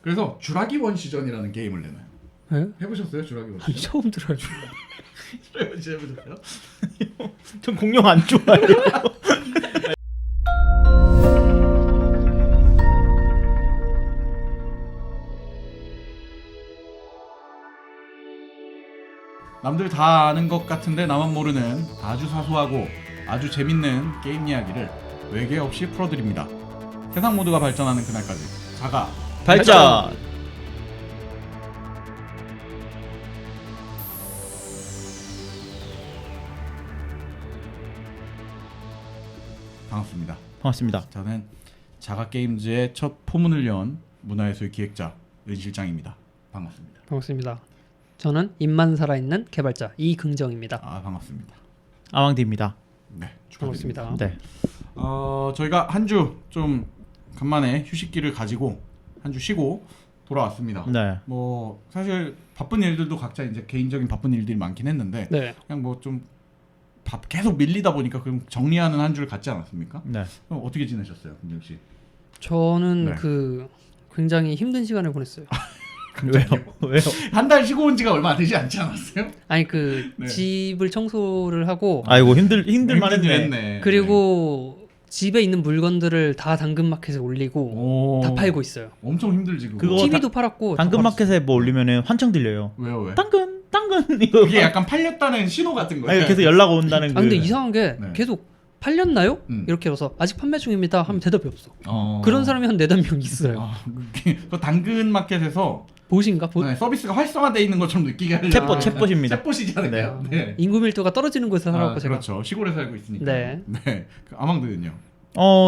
그래서 주라기 원 시전이라는 게임을 내놔요. 네? 해보셨어요? 주라기 원 아니, 시전? 처음 들어요. 주라기 원 시전 해보셨어요? 전 공룡 안 좋아해요. 남들 다 아는 것 같은데 나만 모르는 아주 사소하고 아주 재밌는 게임 이야기를 외계 없이 풀어드립니다. 세상 모두가 발전하는 그날까지 자가 발전. 반갑습니다. 반갑습니다. 저는 자가 게임즈의 첫 포문을 연 문화예술 기획자 은 실장입니다. 반갑습니다. 반갑습니다. 저는 입만 살아있는 개발자 이긍정입니다. 아 반갑습니다. 아왕디입니다. 네 축하드립니다. 반갑습니다. 네. 저희가 한 주 좀 간만에 휴식기를 가지고 한 주 쉬고 돌아왔습니다. 네. 뭐 사실 바쁜 일들도 각자 이제 개인적인 바쁜 일들이 많긴 했는데 네. 그냥 뭐 좀 계속 밀리다 보니까 그럼 정리하는 한 주를 갖지 않았습니까? 네. 그럼 어떻게 지내셨어요, 김정 씨? 저는 네. 그 굉장히 힘든 시간을 보냈어요. 왜요? 왜요? 한 달 쉬고 온 지가 얼마 되지 않지 않았어요? 아니 그 네. 집을 청소를 하고 아이고 힘들만 힘든 일 했네. 그리고 집에 있는 물건들을 다 당근마켓에 올리고 오, 다 팔고 있어요. 엄청 힘들지 그거. 그거 TV도 팔았고 당근마켓에 뭐 올리면은 환청 들려요. 왜요 왜? 당근 이거. 그게 약간 팔렸다는 신호 같은 거예요. 아니, 계속 연락 온다는 아 근데 그. 이상한 게 네. 계속 팔렸나요? 음. 이렇게 해서 아직 판매 중입니다 하면 대답이 없어. 그런 사람이 한 4-5명 있어요. 그 당근 마켓에서 보신가? 네, 서비스가 활성화되어 있는 것처럼 느끼게 하려고 챗봇입니다. 챗봇이지 않을까요? 네. 인구 밀도가 떨어지는 곳에서 살아왔고 제가. 그렇죠. 시골에 살고 있으니까. 네. 네. 그 아망드는요.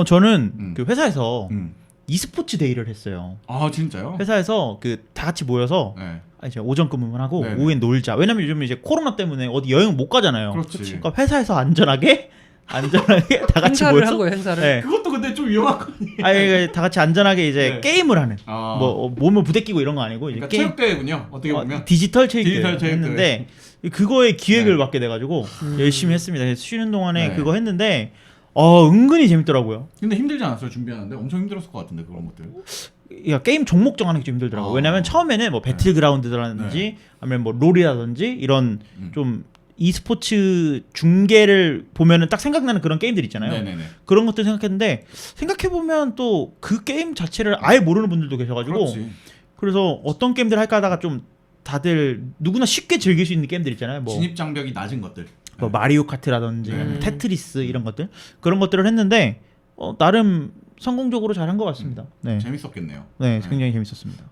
저는 그 회사에서 음. e스포츠 데이를 했어요. 아 진짜요? 회사에서 그 다 같이 모여서 네. 이제 오전 근무만 하고 네네. 오후엔 놀자. 왜냐면 요즘 이제 코로나 때문에 어디 여행 못 가잖아요. 그렇지. 그러니까 회사에서 안전하게 다 같이 행사를 모여서 한 거예요, 행사를. 네. 그것도 근데 좀 위험한 거 아니에요? 아니 다 같이 안전하게 이제 네. 게임을 하는 아. 뭐 몸을 부대끼고 이런 거 아니고 이제 그러니까 게임 체육대회군요. 어떻게 보면. 디지털 체육대회 디지털 체육대회. 했는데 그거에 기획을 네. 맡게 돼가지고 열심히 했습니다. 그래서 쉬는 동안에 네. 그거 했는데 은근히 재밌더라고요. 근데 힘들지 않았어요? 준비하는데 엄청 힘들었을 것 같은데 그런 것들. 야, 게임 종목 정하는 게 좀 힘들더라고. 아. 왜냐면 처음에는 뭐 배틀그라운드라든지 아니면 뭐 롤이라든지 이런 좀 e스포츠 중계를 보면은 딱 생각나는 그런 게임들 있잖아요. 네네네. 그런 것들 생각했는데 생각해 보면 또 그 게임 자체를 아예 모르는 분들도 계셔가지고 그렇지. 그래서 어떤 게임들 할까 하다가 좀 다들 누구나 쉽게 즐길 수 있는 게임들 있잖아요. 뭐, 진입 장벽이 낮은 것들. 뭐 마리오 카트라든지 네. 테트리스 이런 것들 그런 것들을 했는데 나름 성공적으로 잘한 것 같습니다. 네, 재밌었겠네요. 네, 굉장히 재밌었습니다.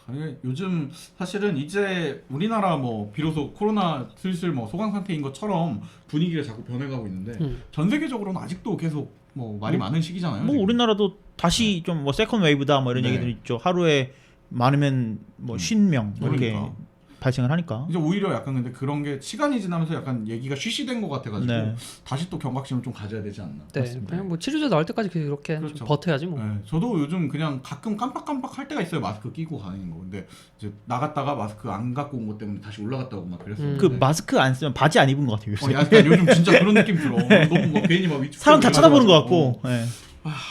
아니, 요즘 사실은 이제 우리나라 뭐 비로소 코로나 슬슬 뭐 소강 상태인 것처럼 분위기가 자꾸 변해가고 있는데 전 세계적으로는 아직도 계속 뭐 말이 많은 시기잖아요. 뭐 지금. 우리나라도 다시 좀 뭐 세컨 웨이브다 뭐 이런 네. 얘기들 있죠. 하루에 많으면 뭐 50명 이렇게 그러니까. 발생을 하니까. 이제 오히려 약간 근데 그런 게 시간이 지나면서 약간 얘기가 쉬쉬된 것 같아가지고 네. 다시 또 경각심을 좀 가져야 되지 않나. 네. 맞습니다. 그냥 뭐 치료제 나올 때까지 계속 이렇게 그렇죠. 좀 버텨야지 뭐. 네, 저도 요즘 그냥 가끔 깜빡깜빡 할 때가 있어요. 마스크 끼고 가는 거. 근데 이제 나갔다가 마스크 안 갖고 온 것 때문에 다시 올라갔다 오고 막 그랬었는데. 그 마스크 안 쓰면 바지 안 입은 것 같아요. 요새. 약간 요즘 진짜 그런 느낌 들어. 너무 막 괜히 막 위축. 사람 다 쳐다보는 것 같고. 네.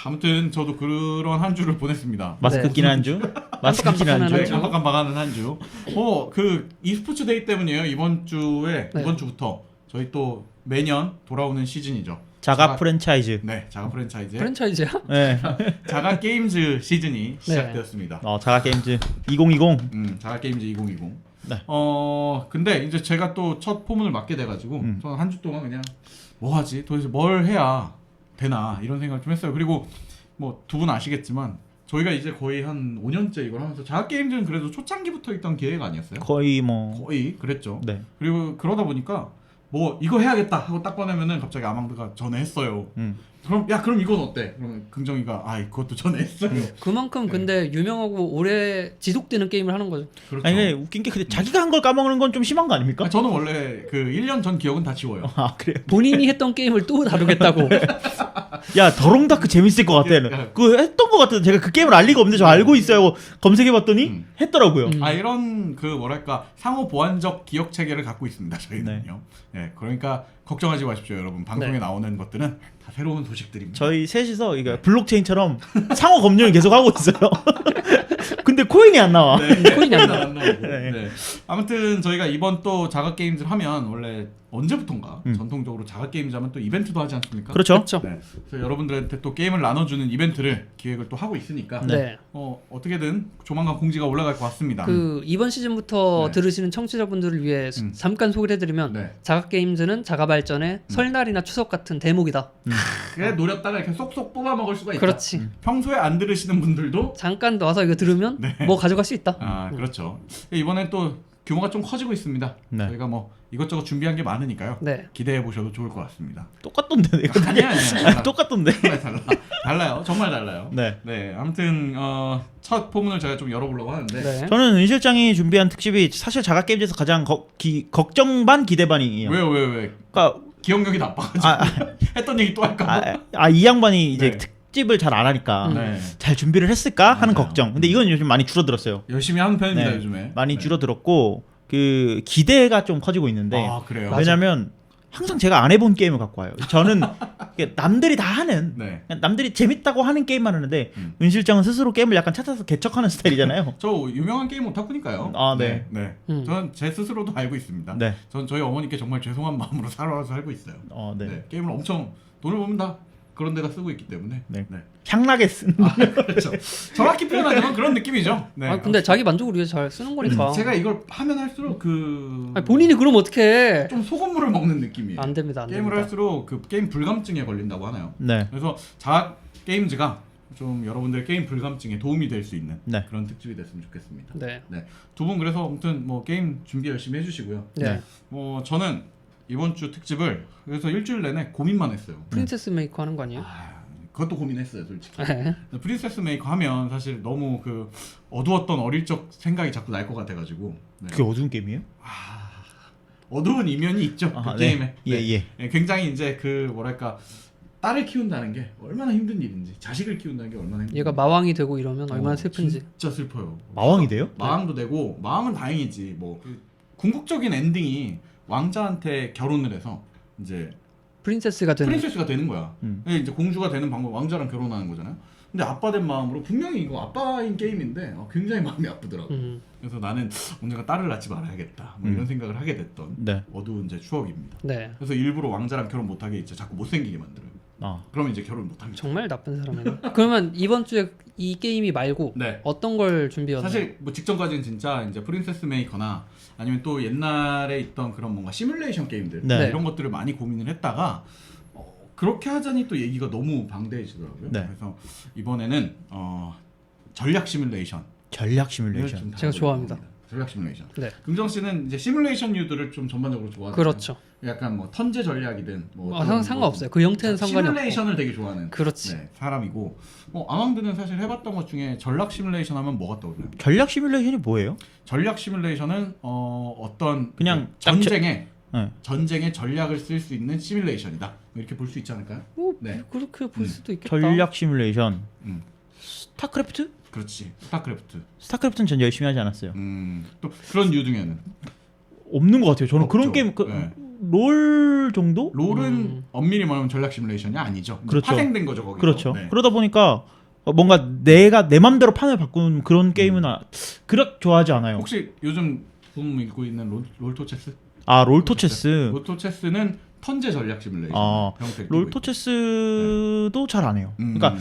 아무튼 저도 그런 한 주를 보냈습니다. 마스크 네. 끼는 한 주, 마스크 끼는 한 주. 한 주. 깜빡깜빡하는 한 주. 그 e스포츠 데이 때문이에요. 이번 주에 네. 이번 주부터 저희 또 매년 돌아오는 시즌이죠. 자가 프랜차이즈. 네, 자가 프랜차이즈. 프랜차이즈야? 네. 자가 게임즈 시즌이 시작되었습니다. 자가 게임즈 2020. 자가 게임즈 2020. 네. 근데 이제 제가 또 첫 포문을 맡게 돼가지고 저는 한 주 동안 그냥 뭐 하지? 도대체 뭘 해야 되나 이런 생각을 좀 했어요. 그리고 뭐 두 분 아시겠지만 저희가 이제 거의 한 5년째 이걸 하면서 자가 게임즈는 그래도 초창기부터 있던 기획 아니었어요? 거의 뭐. 거의 그랬죠. 네. 그리고 그러다 보니까 뭐 이거 해야겠다 하고 딱 꺼내면은 갑자기 아망드가 전화했어요. 그럼 이건 어때? 그러면 긍정이가 그것도 전화했어요. 그만큼 근데 유명하고 오래 지속되는 게임을 하는 거죠. 그렇죠. 아니 웃긴 게 근데 자기가 한 걸 까먹는 건 좀 심한 거 아닙니까? 저는 원래 그 1년 전 기억은 다 지워요. 아 그래요? 본인이 했던 게임을 또 다루겠다고. 야 더롱다크 재밌을 것 같아. 그거 했던 것 같은데 제가 그 게임을 알 리가 없는데 저 알고 있어요 하고 검색해봤더니 했더라고요. 이런 그 뭐랄까 상호 보완적 기억 체계를 갖고 있습니다. 저희는요. 네, 그러니까 걱정하지 마십시오, 여러분. 방송에 네. 나오는 것들은 다 새로운 소식들입니다. 저희 셋이서 이거 블록체인처럼 상호 검증을 계속 하고 있어요. 근데 코인이 안 나와. 네, 코인이 안 안 나오고. 네. 아무튼 저희가 이번 또 자가 게임즈 하면 원래 언제부턴가 전통적으로 자가 게임즈 하면 또 이벤트도 하지 않습니까? 그렇죠. 그렇죠. 네. 그래서 여러분들한테 또 게임을 나눠주는 이벤트를 기획을 또 하고 있으니까 네. 어떻게든 조만간 공지가 올라갈 것 같습니다. 그 이번 시즌부터 네. 들으시는 청취자분들을 위해 잠깐 소개를 해드리면 네. 자가 게임즈는 자가 발전의 설날이나 추석 같은 대목이다. 그래 노렸다가 이렇게 쏙쏙 뽑아 먹을 수가 있다. 그렇지. 평소에 안 들으시는 분들도 잠깐 와서 이거 들으면 뭐 가져갈 수 있다. 그렇죠. 이번엔 또 규모가 좀 커지고 있습니다. 네. 저희가 뭐 이것저것 준비한 게 많으니까요. 네. 기대해 보셔도 좋을 것 같습니다. 똑같던데 내가. 아니야. 달라. 똑같던데. 달라요. 정말 달라요. 네. 아무튼 첫 포문을 제가 좀 열어보려고 하는데 네. 저는 은 실장이 준비한 특집이 사실 자가 게임즈에서 가장 걱정 반 기대 반이에요. 왜? 그러니까 기억력이 나빠가지고 했던 얘기 또 할까? 이 양반이 이제 네. 특집을 잘 안 하니까 네. 잘 준비를 했을까 하는 맞아요. 걱정. 근데 이건 요즘 많이 줄어들었어요. 열심히 하는 편입니다 네. 요즘에. 많이 네. 줄어들었고 그 기대가 좀 커지고 있는데 그래요. 왜냐면 항상 제가 안 해본 게임을 갖고 와요. 저는 이게 남들이 다 하는 네. 그냥 남들이 재밌다고 하는 게임만 하는데 은 실장은 스스로 게임을 약간 찾아서 개척하는 스타일이잖아요. 저 유명한 게임 오타쿠니까요. 네. 네. 저는 제 스스로도 알고 있습니다. 네. 전 저희 어머니께 정말 죄송한 마음으로 살고 있어요. 네. 네. 게임을 엄청 돈을 보면 다 그런 데다 쓰고 있기 때문에. 네. 향락에 쓴. 그렇죠. 정확히 표현하자면 그런 느낌이죠. 네. 근데 자기 만족을 위해 잘 쓰는 거니까. 제가 이걸 하면 할수록 본인이 그럼 어떻게? 좀 소금물을 먹는 느낌이에요. 안 됩니다. 게임을 할수록 그 게임 불감증에 걸린다고 하나요? 네. 그래서 자학 게임즈가 좀 여러분들 게임 불감증에 도움이 될 수 있는 네. 그런 특집이 됐으면 좋겠습니다. 네. 두 분 그래서 아무튼 뭐 게임 준비 열심히 해주시고요. 네. 저는 이번 주 특집을 그래서 일주일 내내 고민만 했어요. 프린세스 메이커 하는 거 아니에요? 그것도 고민했어요, 솔직히. 네. 프린세스 메이커 하면 사실 너무 그 어두웠던 어릴 적 생각이 자꾸 날 것 같아가지고. 네. 그게 어두운 게임이에요? 어두운 이면이 있죠, 그 네. 게임에. 예. 네, 굉장히 이제 그 뭐랄까 딸을 키운다는 게 얼마나 힘든 일인지, 자식을 키운다는 게 얼마나 힘든지. 얘가 마왕이 되고 이러면 얼마나 슬픈지. 진짜 슬퍼요. 마왕이 돼요? 마왕도 되고 마왕은 다행이지. 그 궁극적인 엔딩이 왕자한테 결혼을 해서 이제 프린세스가 되는. 프린세스가 되는 거야. 이제 공주가 되는 방법, 왕자랑 결혼하는 거잖아요. 근데 아빠 된 마음으로 분명히 이거 아빠인 게임인데 굉장히 마음이 아프더라고. 그래서 나는 언젠가 딸을 낳지 말아야겠다. 뭐 이런 생각을 하게 됐던 어두운 이제 추억입니다. 네. 그래서 일부러 왕자랑 결혼 못하게 이제 자꾸 못생기게 만들어요. 그러면 이제 결혼 못합니다. 정말 나쁜 사람이네. 그러면 이번 주에 이 게임이 말고 네. 어떤 걸 준비했나요? 사실 뭐 직전까지는 진짜 이제 프린세스 메이커나 아니면 또 옛날에 있던 그런 뭔가 시뮬레이션 게임들 네. 이런 것들을 많이 고민을 했다가 그렇게 하자니 또 얘기가 너무 방대해지더라고요. 네. 그래서 이번에는 전략 시뮬레이션. 전략 시뮬레이션. 좀 제가 좋아합니다. 전략 시뮬레이션. 네. 긍정 씨는 이제 시뮬레이션류들을 좀 전반적으로 좋아하잖아요. 그렇죠. 약간 뭐 턴제 전략이든 뭐 상관없어요. 그 형태는 상관이 없고. 시뮬레이션을 되게 좋아하는 그렇지. 사람이고 아망드는 사실 해봤던 것 중에 전략 시뮬레이션 하면 뭐가 떠오르나요? 전략 시뮬레이션이 뭐예요? 전략 시뮬레이션은 어떤 그냥 전쟁에 네. 전쟁에 전략을 쓸 수 있는 시뮬레이션이다. 이렇게 볼 수 있지 않을까요? 네. 그렇게 볼 수도 있겠다. 전략 시뮬레이션. 스타크래프트? 그렇지. 스타크래프트. 스타크래프트는 전 열심히 하지 않았어요. 또 그런 류 중에는 없는 것 같아요. 저는 없죠. 그런 게임 네. 롤 정도? 롤은 엄밀히 말하면 전략 시뮬레이션이 아니죠. 그렇죠. 파생된 거죠 거기서. 그렇죠. 네. 그러다 보니까 뭔가 내가 내 맘대로 판을 바꾸는 그런 게임은 그렇게 좋아하지 않아요. 혹시 요즘 붐 읽고 있는 롤토체스? 롤토체스. 롤토체스는 턴제 전략 시뮬레이션 형태를 롤토체스도 잘 안 해요. 그러니까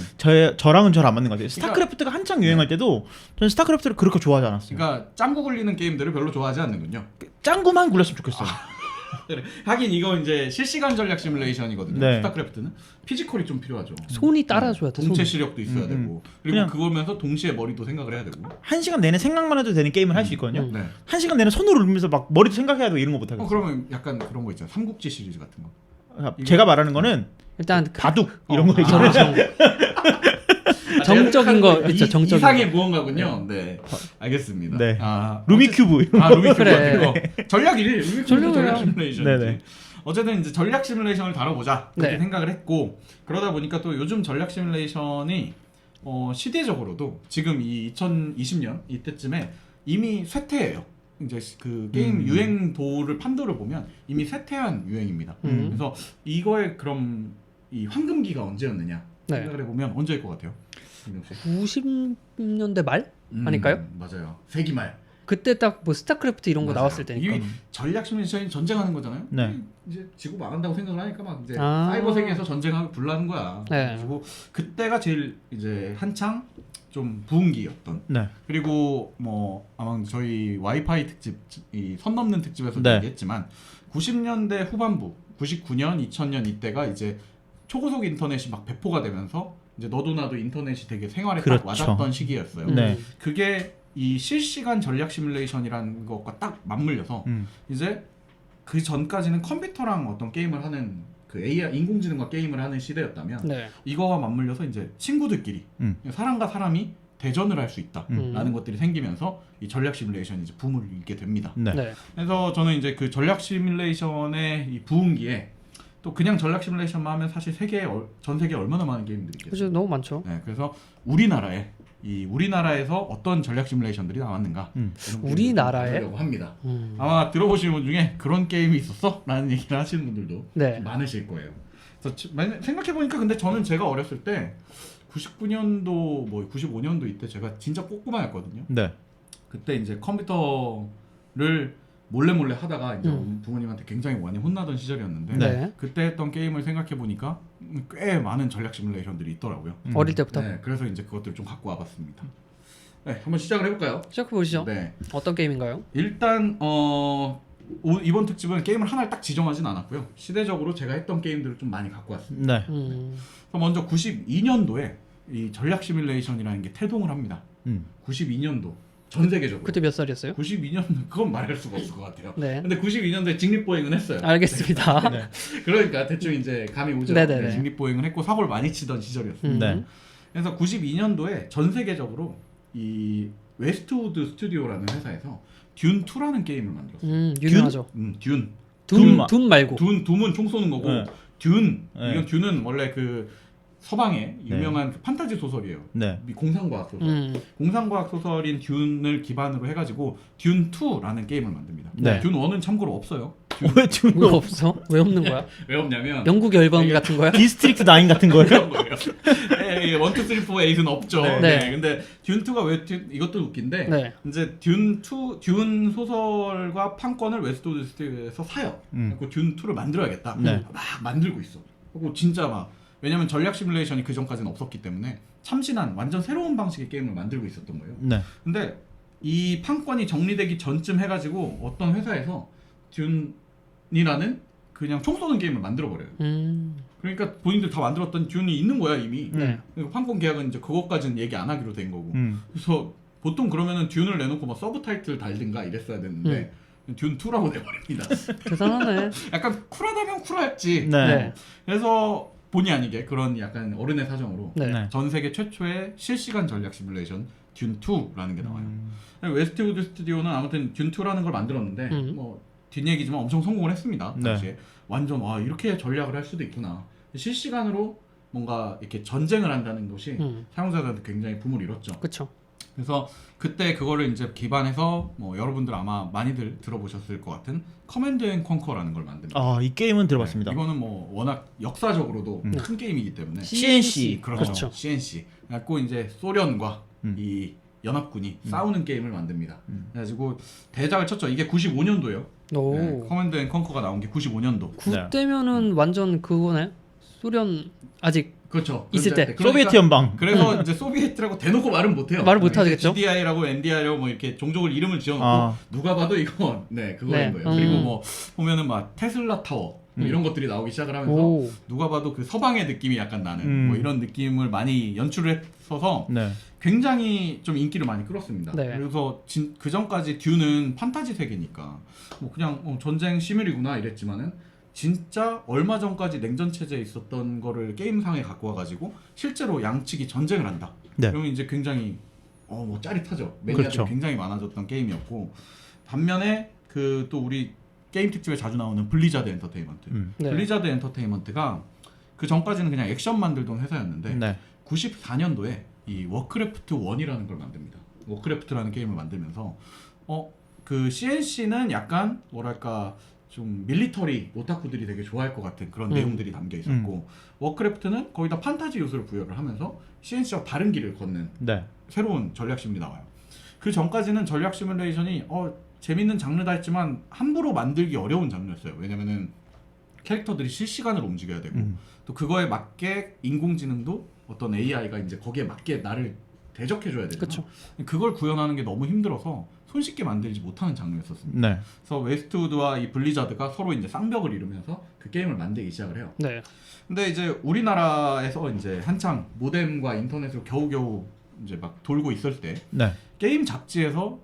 저랑은 잘 안 맞는 것 같아요. 스타크래프트가 한창 유행할 때도 저는 스타크래프트를 그렇게 좋아하지 않았어요. 그러니까 짱구 굴리는 게임들을 별로 좋아하지 않는군요. 짱구만 굴렸으면 좋겠어요. 그래. 하긴 이거 이제 실시간 전략 시뮬레이션이거든요. 네. 스타크래프트는 피지컬이 좀 필요하죠. 손이 따라줘야 돼. 동체 손. 시력도 있어야 되고 그리고 그냥 그거면서 동시에 머리도 생각을 해야 되고. 1시간 내내 생각만 해도 되는 게임을 할 수 있거든요. 네. 1시간 내내 손으로 누르면서 막 머리도 생각해야 되고 이런 거 못 하겠어요. 그러면 약간 그런 거 있잖아. 삼국지 시리즈 같은 거. 제가 말하는 거는 일단 바둑 이런 거 얘기하는 정적인 거 있죠. 정적인 이상의 거. 무언가군요. 네. 알겠습니다. 네. 아, 루미큐브. 루미큐브 그래. 같은 거. 전략이지. 루미큐브 전략 시뮬레이션. 네네. 어쨌든 이제 전략 시뮬레이션을 다뤄보자 그렇게 네. 생각을 했고 그러다 보니까 또 요즘 전략 시뮬레이션이 시대적으로도 지금 이 2020년 이때쯤에 이미 쇠퇴해요. 이제 그 게임 유행도를 판도를 보면 이미 쇠퇴한 유행입니다. 그래서 이거의 그럼 이 황금기가 언제였느냐 네. 생각을 해보면 언제일 것 같아요? 90년대 말? 아닐까요? 맞아요. 세기말. 그때 딱 뭐 스타크래프트 이런 거 맞아요. 나왔을 때니까. 이 전략 시뮬레이션이 전쟁하는 거잖아요. 네. 이제 지구 망한다고 생각을 하니까 막 이제 아. 사이버 세계에서 전쟁하고 불나는 거야. 네. 그리고 그때가 제일 이제 한창 좀 부흥기였던. 네. 그리고 뭐 아마 저희 와이파이 특집, 이 선 넘는 특집에서 네. 얘기했지만 90년대 후반부, 99년, 2000년 이때가 이제 초고속 인터넷이 막 배포가 되면서 이제 너도 나도 인터넷이 되게 생활에 그렇죠. 딱 와닿던 시기였어요. 네. 그게 이 실시간 전략 시뮬레이션이라는 것과 딱 맞물려서 이제 그 전까지는 컴퓨터랑 어떤 게임을 하는 그 AI 인공지능과 게임을 하는 시대였다면 네. 이거와 맞물려서 이제 친구들끼리 사람과 사람이 대전을 할 수 있다라는 것들이 생기면서 이 전략 시뮬레이션이 이제 붐을 일게 됩니다. 네. 네. 그래서 저는 이제 그 전략 시뮬레이션의 이 부흥기에 또 그냥 전략 시뮬레이션만 하면 사실 전 세계에 얼마나 많은 게임들이 있겠어요. 그죠, 너무 많죠. 네, 그래서 우리나라에서 어떤 전략 시뮬레이션들이 나왔는가? 이런 우리나라에? 려고 합니다. 아마 들어보시는 분 중에 그런 게임이 있었어? 라는 얘기를 하시는 분들도 네. 많으실 거예요. 그래서 생각해보니까 근데 저는 제가 어렸을 때 99년도 뭐 95년도 이때 제가 진짜 꼬꼬마였거든요. 네. 그때 이제 컴퓨터를 몰래 하다가 이제 부모님한테 굉장히 많이 혼나던 시절이었는데 네. 그때 했던 게임을 생각해보니까 꽤 많은 전략 시뮬레이션들이 있더라고요. 어릴 때부터. 네, 그래서 이제 그것들을 좀 갖고 와봤습니다. 네, 한번 시작을 해볼까요? 시작해 보시죠. 네, 어떤 게임인가요? 일단 이번 특집은 게임을 하나를 딱 지정하진 않았고요. 시대적으로 제가 했던 게임들을 좀 많이 갖고 왔습니다. 네. 그래서 먼저 92년도에 이 전략 시뮬레이션이라는 게 태동을 합니다. 92년도 전 세계적으로. 그때 몇 살이었어요? 92년 그건 말할 수가 없을 것 같아요. 네. 근데 92년도에 직립보행은 했어요. 알겠습니다. 네. 그러니까 대충 이제 감이 오죠. 네네네. 네, 직립보행을 했고 사고를 많이 치던 시절이었습니다. 네. 그래서 92년도에 전 세계적으로 이 웨스트우드 스튜디오라는 회사에서 듄 2라는 게임을 만들었어요. 유명하죠. 듄. 둠 말고. 둠은 총 쏘는 거고 네. 듄. 네. 이건 듄은 원래 그 서방의 유명한 그 판타지 소설이에요. 네. 공상과학 소설. 공상과학 소설인 듄을 기반으로 해가지고 듄 2라는 게임을 만듭니다. 네. 듀 1은 참고로 없어요. 왜 지금 왜 없어? 왜 없는 거야? 왜 없냐면 영국 열번 같은 거야? 디스트릭트 9 같은 거예요? 그런 거예요. 1, 2, 3, 4, 8은 없죠. 네. 네. 근데 듄 2가 왜 이것도 웃긴데 네. 이제 듄 소설과 판권을 웨스트우드 스튜디오에서 사요. 그리고 듄 2를 만들어야겠다. 네. 막 만들고 있어. 그리고 진짜 막 왜냐면 전략 시뮬레이션이 그 전까지는 없었기 때문에 참신한 완전 새로운 방식의 게임을 만들고 있었던 거예요. 네. 근데 이 판권이 정리되기 전쯤 해가지고 어떤 회사에서 듄이라는 그냥 총 쏘는 게임을 만들어 버려요. 그러니까 본인들 다 만들었던 듄이 있는 거야 이미. 네. 그리고 판권 계약은 이제 그것까지는 얘기 안 하기로 된 거고. 그래서 보통 그러면은 듄을 내놓고 막 서브 타이틀 달든가 이랬어야 됐는데 듄 2라고 내버립니다. 대단하네. 약간 쿨하다면 쿨했지. 네. 네. 그래서 본의 아니게 그런 약간 어른의 사정으로 네. 네. 전 세계 최초의 실시간 전략 시뮬레이션 듄 2라는 게 나와요. 웨스트우드 스튜디오는 아무튼 듄 2라는 걸 만들었는데 뭐 뒷얘기지만 엄청 성공을 했습니다. 네. 당시에 완전 와 이렇게 전략을 할 수도 있구나. 실시간으로 뭔가 이렇게 전쟁을 한다는 것이 사용자들한테 굉장히 붐을 이뤘죠. 그렇죠. 그래서 그때 그거를 이제 기반해서 뭐 여러분들 아마 많이들 들어보셨을 것 같은 커맨드 앤 컨커라는 걸 만듭니다. 아, 이 게임은 들어봤습니다. 네, 이거는 뭐 워낙 역사적으로도 큰 게임이기 때문에 CNC. 그렇죠. CNC. 그래고 이제 소련과 이 연합군이 싸우는 게임을 만듭니다. 그래가지고 대작을 쳤죠. 이게 95년도예요. 오. 네, 커맨드 앤 컨커가 나온 게 95년도. 그때면은 완전 그거네. 소련 아직 그렇죠. 있을 때. 그러니까 소비에트 연방. 그래서 이제 소비에트라고 대놓고 말은 못해요. 말을 못 하겠죠. GDI라고 NDI라고 뭐 이렇게 종족을 이름을 지어놓고 아. 누가 봐도 이건 네 그거인 네. 거예요. 그리고 뭐 보면은 막 테슬라 타워 뭐 이런 것들이 나오기 시작을 하면서 오. 누가 봐도 그 서방의 느낌이 약간 나는 뭐 이런 느낌을 많이 연출을 했어서 네. 굉장히 좀 인기를 많이 끌었습니다. 네. 그래서 그 전까지 듀는 판타지 세계니까 뭐 그냥 전쟁 시뮬이구나 이랬지만은 진짜 얼마 전까지 냉전 체제에 있었던 거를 게임상에 갖고 와가지고 실제로 양측이 전쟁을 한다. 네. 그러면 이제 굉장히 뭐 짜릿하죠. 매니아들이 그렇죠. 굉장히 많아졌던 게임이었고 반면에 그 또 우리 게임 특집에 자주 나오는 블리자드 엔터테인먼트. 네. 블리자드 엔터테인먼트가 그 전까지는 그냥 액션 만들던 회사였는데 네. 94년도에 이 워크래프트 1이라는 걸 만듭니다. 워크래프트라는 게임을 만들면서 그 CNC는 약간 뭐랄까 좀 밀리터리 오타쿠들이 되게 좋아할 것 같은 그런 내용들이 담겨 있었고 워크래프트는 거의 다 판타지 요소를 부여를 하면서 CNC와 다른 길을 걷는 네. 새로운 전략 심리 나와요. 그 전까지는 전략 시뮬레이션이 재밌는 장르다 했지만 함부로 만들기 어려운 장르였어요. 왜냐면은 캐릭터들이 실시간으로 움직여야 되고 또 그거에 맞게 인공지능도 어떤 AI가 이제 거기에 맞게 나를 대적해줘야 되잖아. 그쵸. 그걸 구현하는 게 너무 힘들어서 손쉽게 만들지 못하는 장르였었습니다. 네. 그래서 웨스트우드와 이 블리자드가 서로 이제 쌍벽을 이루면서 그 게임을 만들기 시작을 해요. 네. 근데 이제 우리나라에서 이제 한창 모뎀과 인터넷으로 겨우겨우 이제 막 돌고 있을 때 네. 게임 잡지에서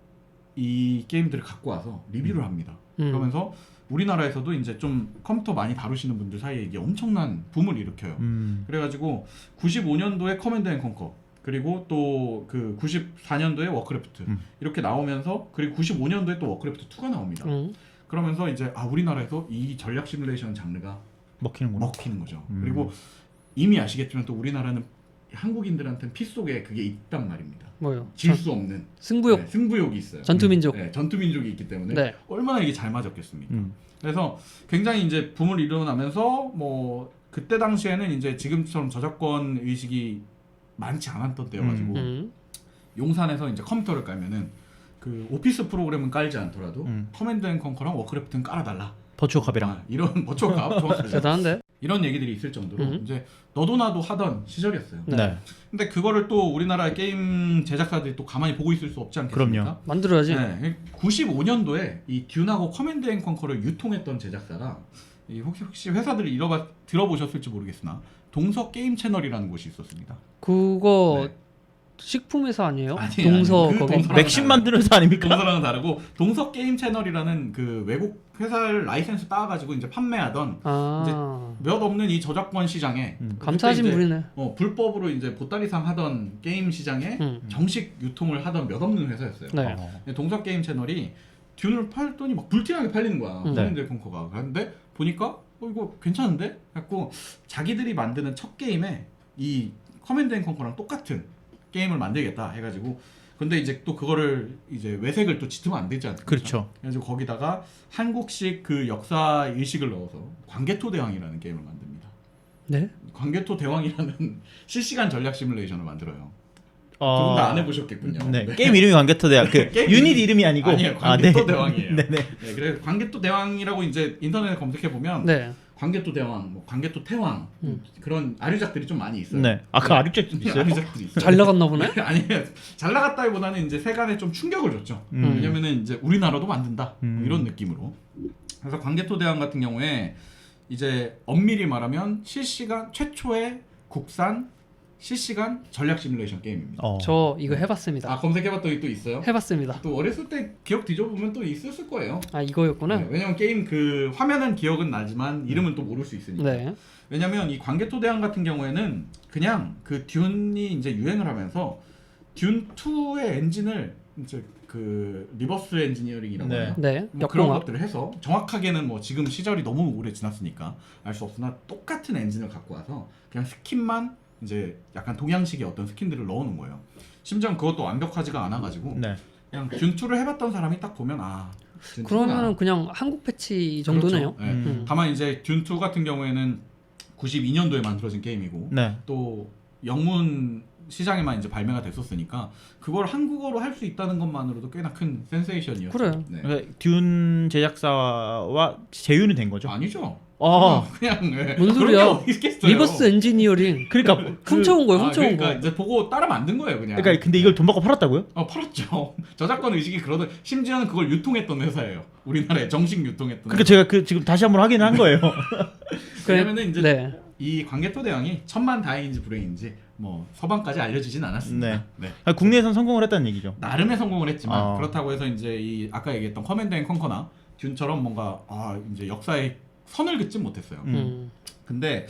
이 게임들을 갖고 와서 리뷰를 합니다. 그러면서 우리나라에서도 이제 좀 컴퓨터 많이 다루시는 분들 사이에 이게 엄청난 붐을 일으켜요. 그래가지고 95년도에 커맨드 앤 컨커 그리고 또 그 94년도에 워크래프트 이렇게 나오면서 그리고 95년도에 또 워크래프트 2가 나옵니다. 그러면서 이제 우리나라에서 이 전략 시뮬레이션 장르가 먹히는 거죠. 그리고 이미 아시겠지만 또 우리나라는 한국인들한테는 피 속에 그게 있단 말입니다. 뭐요? 질 수 없는 승부욕, 네, 승부욕이 있어요. 전투민족. 네, 전투민족이 있기 때문에 네. 얼마나 이게 잘 맞았겠습니까? 그래서 굉장히 이제 붐을 일어나면서 뭐 그때 당시에는 이제 지금처럼 저작권 의식이 많지 않았던 때여가지고 용산에서 이제 컴퓨터를 깔면은 그 오피스 프로그램은 깔지 않더라도 커맨드 앤 컨커랑 워크래프트는 깔아달라. 버추어캅이랑 이런 버추어캅 대단한데? 이런 얘기들이 있을 정도로 이제 너도 나도 하던 시절이었어요. 네. 근데 그거를 또 우리나라 게임 제작사들이 또 가만히 보고 있을 수 없지 않겠습니까? 그럼요. 만들어야지. 네, 95년도에 이 듀나고 커맨드 앤 컨커를 유통했던 제작사가 혹시 회사들을 들어보셨을지 모르겠으나 동서 게임 채널이라는 곳이 있었습니다. 그거 네. 식품회사 아니에요? 아니에요, 동서 아니에요. 그 거기. 동서랑 맥심 만드는 회사 아닙니까? 동서랑은 다르고 동서 게임 채널이라는 그 외국 회사를 라이센스 따가지고 이제 판매하던 아, 몇 없는 이 저작권 시장에 감사하신 그때 이제 분이네. 불법으로 이제 보따리상 하던 게임 시장에 정식 유통을 하던 몇 없는 회사였어요. 네. 동서 게임 채널이 듀를 팔더니 막 불티나게 팔리는 거야. 네. 커맨드 앤 컨커가. 그런데 보니까 이거 괜찮은데? 갖고 자기들이 만드는 첫 게임에 이 커맨드 앤 컨커랑 똑같은 게임을 만들겠다 해가지고 근데 이제 또 그거를 이제 외색을 또 짙으면 안 되지 않습니까? 그렇죠. 그래서 거기다가 한국식 그 역사 의식을 넣어서 광개토 대왕이라는 게임을 만듭니다. 네? 광개토 대왕이라는 실시간 전략 시뮬레이션을 만들어요. 두 분 다 안 해보셨겠군요. 네. 게임 이름이 광개토 대왕. 그 게임 유닛 이름이 아니고. 아니에요. 광개토 네. 대왕이에요. 네네. 네, 그래서 광개토 대왕이라고 이제 인터넷에 검색해 보면 네. 광개토 대왕, 뭐 광개토 태왕 그런 아류작들이 좀 많이 있어요. 네. 그 아류작도 있어요? 아류작들이 있어요. 잘 나갔나 보네? 아니에요. 잘 나갔다기보다는 이제 세간에 좀 충격을 줬죠. 왜냐면은 이제 우리나라도 만든다 뭐 이런 느낌으로. 그래서 광개토 대왕 같은 경우에 이제 엄밀히 말하면 실시간 최초의 국산 실시간 전략 시뮬레이션 게임입니다. 저 이거 해봤습니다. 검색해봤더니 또 있어요? 해봤습니다. 또 어렸을 때 기억 뒤져보면 또 있었을 거예요. 아, 이거였구나. 네, 왜냐면 게임 그 화면은 기억은 나지만 이름은 또 모를 수 있으니까. 네. 왜냐면 이 광개토 대왕 같은 경우에는 그냥 그 듄이 이제 유행을 하면서 듄 2의 엔진을 이제 그 리버스 엔지니어링이라고 네. 해요. 네. 뭐 그런 역공학. 것들을 해서 정확하게는 뭐 지금 시절이 너무 오래 지났으니까 알 수 없으나 똑같은 엔진을 갖고 와서 그냥 스킨만 이제 약간 동양식의 어떤 스킨들을 넣어놓은 거예요. 심지어 그것도 완벽하지가 않아가지고 네. 그냥 듄2를 해봤던 사람이 딱 보면 듄2구나. 그러면은 그냥 한국 패치 정도네요. 그렇죠. 네. 다만 이제 듄2 같은 경우에는 92년도에 만들어진 게임이고 네. 또 영문 시장에만 이제 발매가 됐었으니까 그걸 한국어로 할 수 있다는 것만으로도 꽤나 큰 센세이션이었죠. 그래요. 네. 그러니까 듄 제작사와 제휴는 된 거죠. 아니죠. 아, 그냥 네. 뭔 그런 소리야? 게 어디 있겠어요. 리버스 엔지니어링. 그러니까 훔쳐온 거예요. 훔쳐온 그러니까 거. 이제 보고 따라 만든 거예요, 그냥. 그러니까 근데 이걸 돈 받고 팔았다고요? 팔았죠. 저작권 의식이 그러던 심지어는 그걸 유통했던 회사예요. 우리나라에 정식 유통했던. 그러니까 제가 그 지금 다시 한번 확인을 한 거예요. 왜냐면은 이제 네. 이 광개토 대왕이 천만 다행인지 불행인지 뭐 서방까지 알려지진 않았습니다. 네. 국내에선 성공을 했다는 얘기죠. 나름의 성공을 했지만 그렇다고 해서 이제 이 아까 얘기했던 커맨드 앤 컨커나 듄처럼 뭔가 이제 역사에 선을 긋진 못했어요. 근데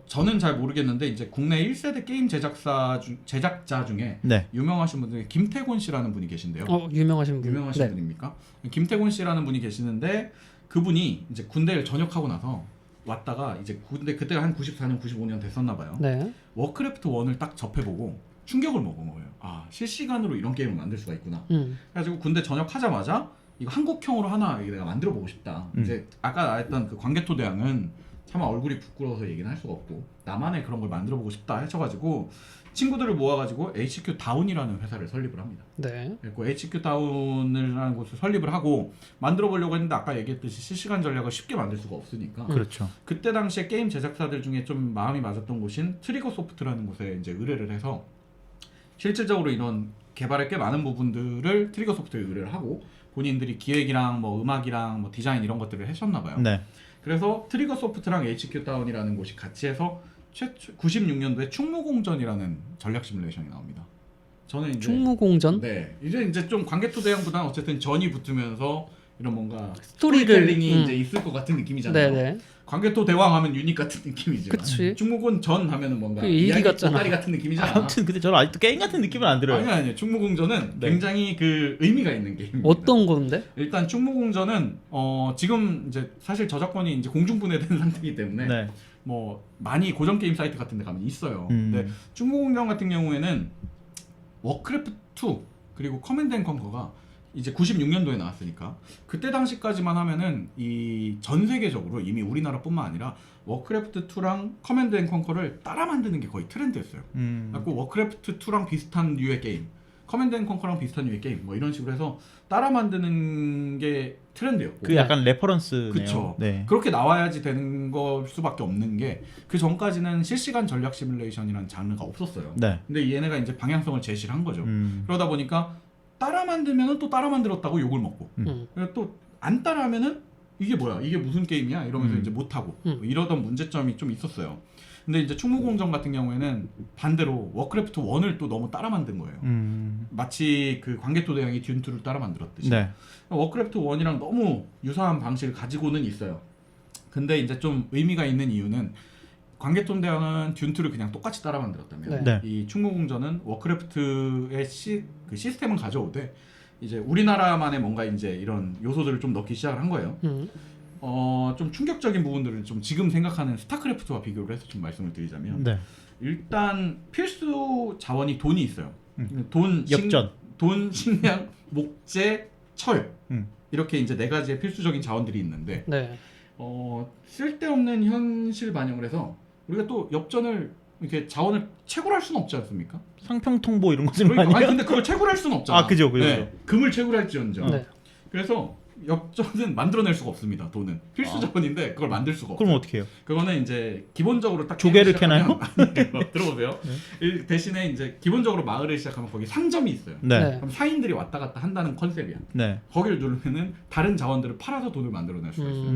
저는 잘 모르겠는데 이제 국내 1세대 게임 제작자 중에 네. 유명하신 분 중에 김태곤 씨라는 분이 계신데요. 유명하신 분. 유명하신 네. 분입니까? 김태곤 씨라는 분이 계시는데 그분이 이제 군대를 전역하고 나서 왔다가 이제 군대 그때가 한 94년, 95년 됐었나 봐요. 네. 워크래프트 1을 딱 접해보고 충격을 먹은 거예요. 실시간으로 이런 게임을 만들 수가 있구나. 그래가지고 군대 전역하자마자 이거 한국형으로 하나 내가 만들어 보고 싶다. 이제 아까 말했던 그 광개토 대왕은 차마 얼굴이 부끄러워서 얘기는 할 수가 없고 나만의 그런 걸 만들어보고 싶다 하셔가지고 친구들을 모아가지고 HQ 다운이라는 회사를 설립을 합니다. 네. 그리고 HQ 다운이라는 곳을 설립을 하고 만들어보려고 했는데 아까 얘기했듯이 실시간 전략을 쉽게 만들 수가 없으니까 그렇죠. 그때 당시에 게임 제작사들 중에 좀 마음이 맞았던 곳인 트리거 소프트라는 곳에 이제 의뢰를 해서 실질적으로 이런 개발의 꽤 많은 부분들을 트리거 소프트에 의뢰를 하고 본인들이 기획이랑 뭐 음악이랑 뭐 디자인 이런 것들을 하셨나 봐요. 네. 그래서 트리거 소프트랑 HQ 다운이라는 곳이 같이 해서 96년도에 충무공전이라는 전략 시뮬레이션이 나옵니다. 저는 이제 충무공전? 네, 이제 좀 관객토 대항보다는 어쨌든 전이 붙으면서 이런 뭔가 스토리를, 스토리텔링이 이제 있을 것 같은 느낌이잖아요. 네네. 관객토 대왕 하면 유닛 같은 느낌이지만 그치. 충무공전 하면은 뭔가 그 일기 같잖아. 보따리 같은 느낌이잖아. 아무튼 근데 저는 아직도 게임 같은 느낌은 안 들어요. 아니 충무공전은 네. 굉장히 그 의미가 있는 게임입니다. 어떤 건데? 일단 충무공전은 지금 이제 사실 저작권이 이제 공중분해된 상태이기 때문에 네. 뭐 많이 고전 게임 사이트 같은 데 가면 있어요. 음. 근데 충무공전 같은 경우에는 워크래프트 2 그리고 커맨드 앤 컨커가 이제 96년도에 나왔으니까 그때 당시까지만 하면은 이 전 세계적으로 이미 우리나라뿐만 아니라 워크래프트 2랑 커맨드 앤 컨커를 따라 만드는 게 거의 트렌드였어요. 그래서 워크래프트 2랑 비슷한 류의 게임, 커맨드 앤 컨커랑 비슷한 류의 게임 뭐 이런 식으로 해서 따라 만드는 게 트렌드였고 그 약간 레퍼런스네요. 그쵸. 네. 그렇게 나와야지 되는 걸 수밖에 없는 게 그 전까지는 실시간 전략 시뮬레이션이라는 장르가 없었어요. 네. 근데 얘네가 이제 방향성을 제시를 한 거죠. 음. 그러다 보니까 따라 만들면은 또 따라 만들었다고 욕을 먹고 그리고 또 안 따라하면은 이게 뭐야 이게 무슨 게임이야 이러면서 이제 못하고 뭐 이러던 문제점이 좀 있었어요. 근데 이제 충무공전 같은 경우에는 반대로 워크래프트 1을 또 너무 따라 만든 거예요. 마치 그 광개토 대왕이 듄2를 따라 만들었듯이. 네. 워크래프트 1이랑 너무 유사한 방식을 가지고는 있어요. 근데 이제 좀 의미가 있는 이유는 광개토 대왕은 듄2를 그냥 똑같이 따라 만들었다면 네. 이 충무공전은 워크래프트의 그 시스템은 가져오되 이제 우리나라만의 뭔가 이제 이런 요소들을 좀 넣기 시작을 한 거예요. 좀 충격적인 부분들을 좀 지금 생각하는 스타크래프트와 비교를 해서 좀 말씀을 드리자면 네. 일단 필수 자원이 돈이 있어요. 역전. 돈, 식량, 목재, 철 음. 이렇게 이제 네 가지의 필수적인 자원들이 있는데 네. 쓸데없는 현실 반영을 해서 우리가 또 엽전을 이렇게 자원을 채굴할 수는 없지 않습니까? 상평통보 이런 거 쓰는 거 그러니까, 아니에요? 근데 그걸 채굴할 수는 없잖아. 아, 그죠. 금을 채굴할지언정. 네. 그래서 엽전은 만들어낼 수가 없습니다. 돈은 필수 자원인데 그걸 만들 수가 없어요. 그럼 어떻게 해요? 그거는 이제 기본적으로 딱 조개를 게임을 캐나요? 시작하면 들어보세요. 대신에 이제 기본적으로 마을을 시작하면 거기 상점이 있어요. 네. 그럼 사인들이 왔다 갔다 한다는 컨셉이야. 네. 거기를 누르면은 다른 자원들을 팔아서 돈을 만들어낼 수가 있어요.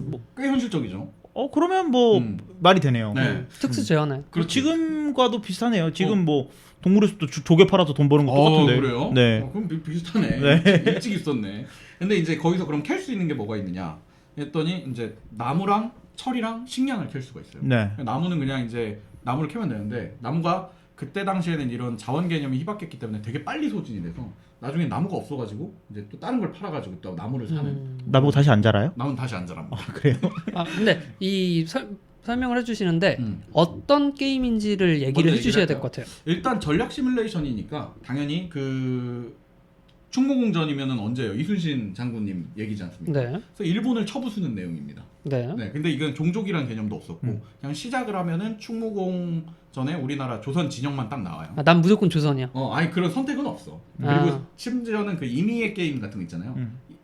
뭐, 꽤 현실적이죠. 그러면 뭐 말이 되네요. 네. 특수 제한에. 그렇지. 지금과도 비슷하네요. 지금 뭐 동물에서도 조개 팔아서 돈 버는 거 똑같은데. 그래요? 네. 그럼 비슷하네. 네. 일찍 있었네. 근데 이제 거기서 그럼 캘 수 있는 게 뭐가 있느냐? 했더니 이제 나무랑 철이랑 식량을 캘 수가 있어요. 네. 나무는 그냥 이제 나무를 캐면 되는데 나무가 그때 당시에는 이런 자원 개념이 희박했기 때문에 되게 빨리 소진이 돼서 나중에 나무가 없어가지고 이제 또 다른 걸 팔아가지고 또 나무를 사는. 나보고 다시 안 자라요? 나무는 다시 안 자랍니다. 그래요? 근데 이 설명을 해주시는데 어떤 게임인지를 얘기를 먼저 해주셔야 얘기를 될 것 같아요. 일단 전략 시뮬레이션이니까 당연히 그 충무공전이면은 언제요? 이순신 장군님 얘기지 않습니까? 네. 그래서 일본을 쳐부수는 내용입니다. 네. 네, 근데 이건 종족이란 개념도 없었고 그냥 시작을 하면은 충무공전에 우리나라 조선 진영만 딱 나와요. 난 무조건 조선이야. 아니 그런 선택은 없어. 그리고 심지어는 그 임의의 게임 같은 거 있잖아요.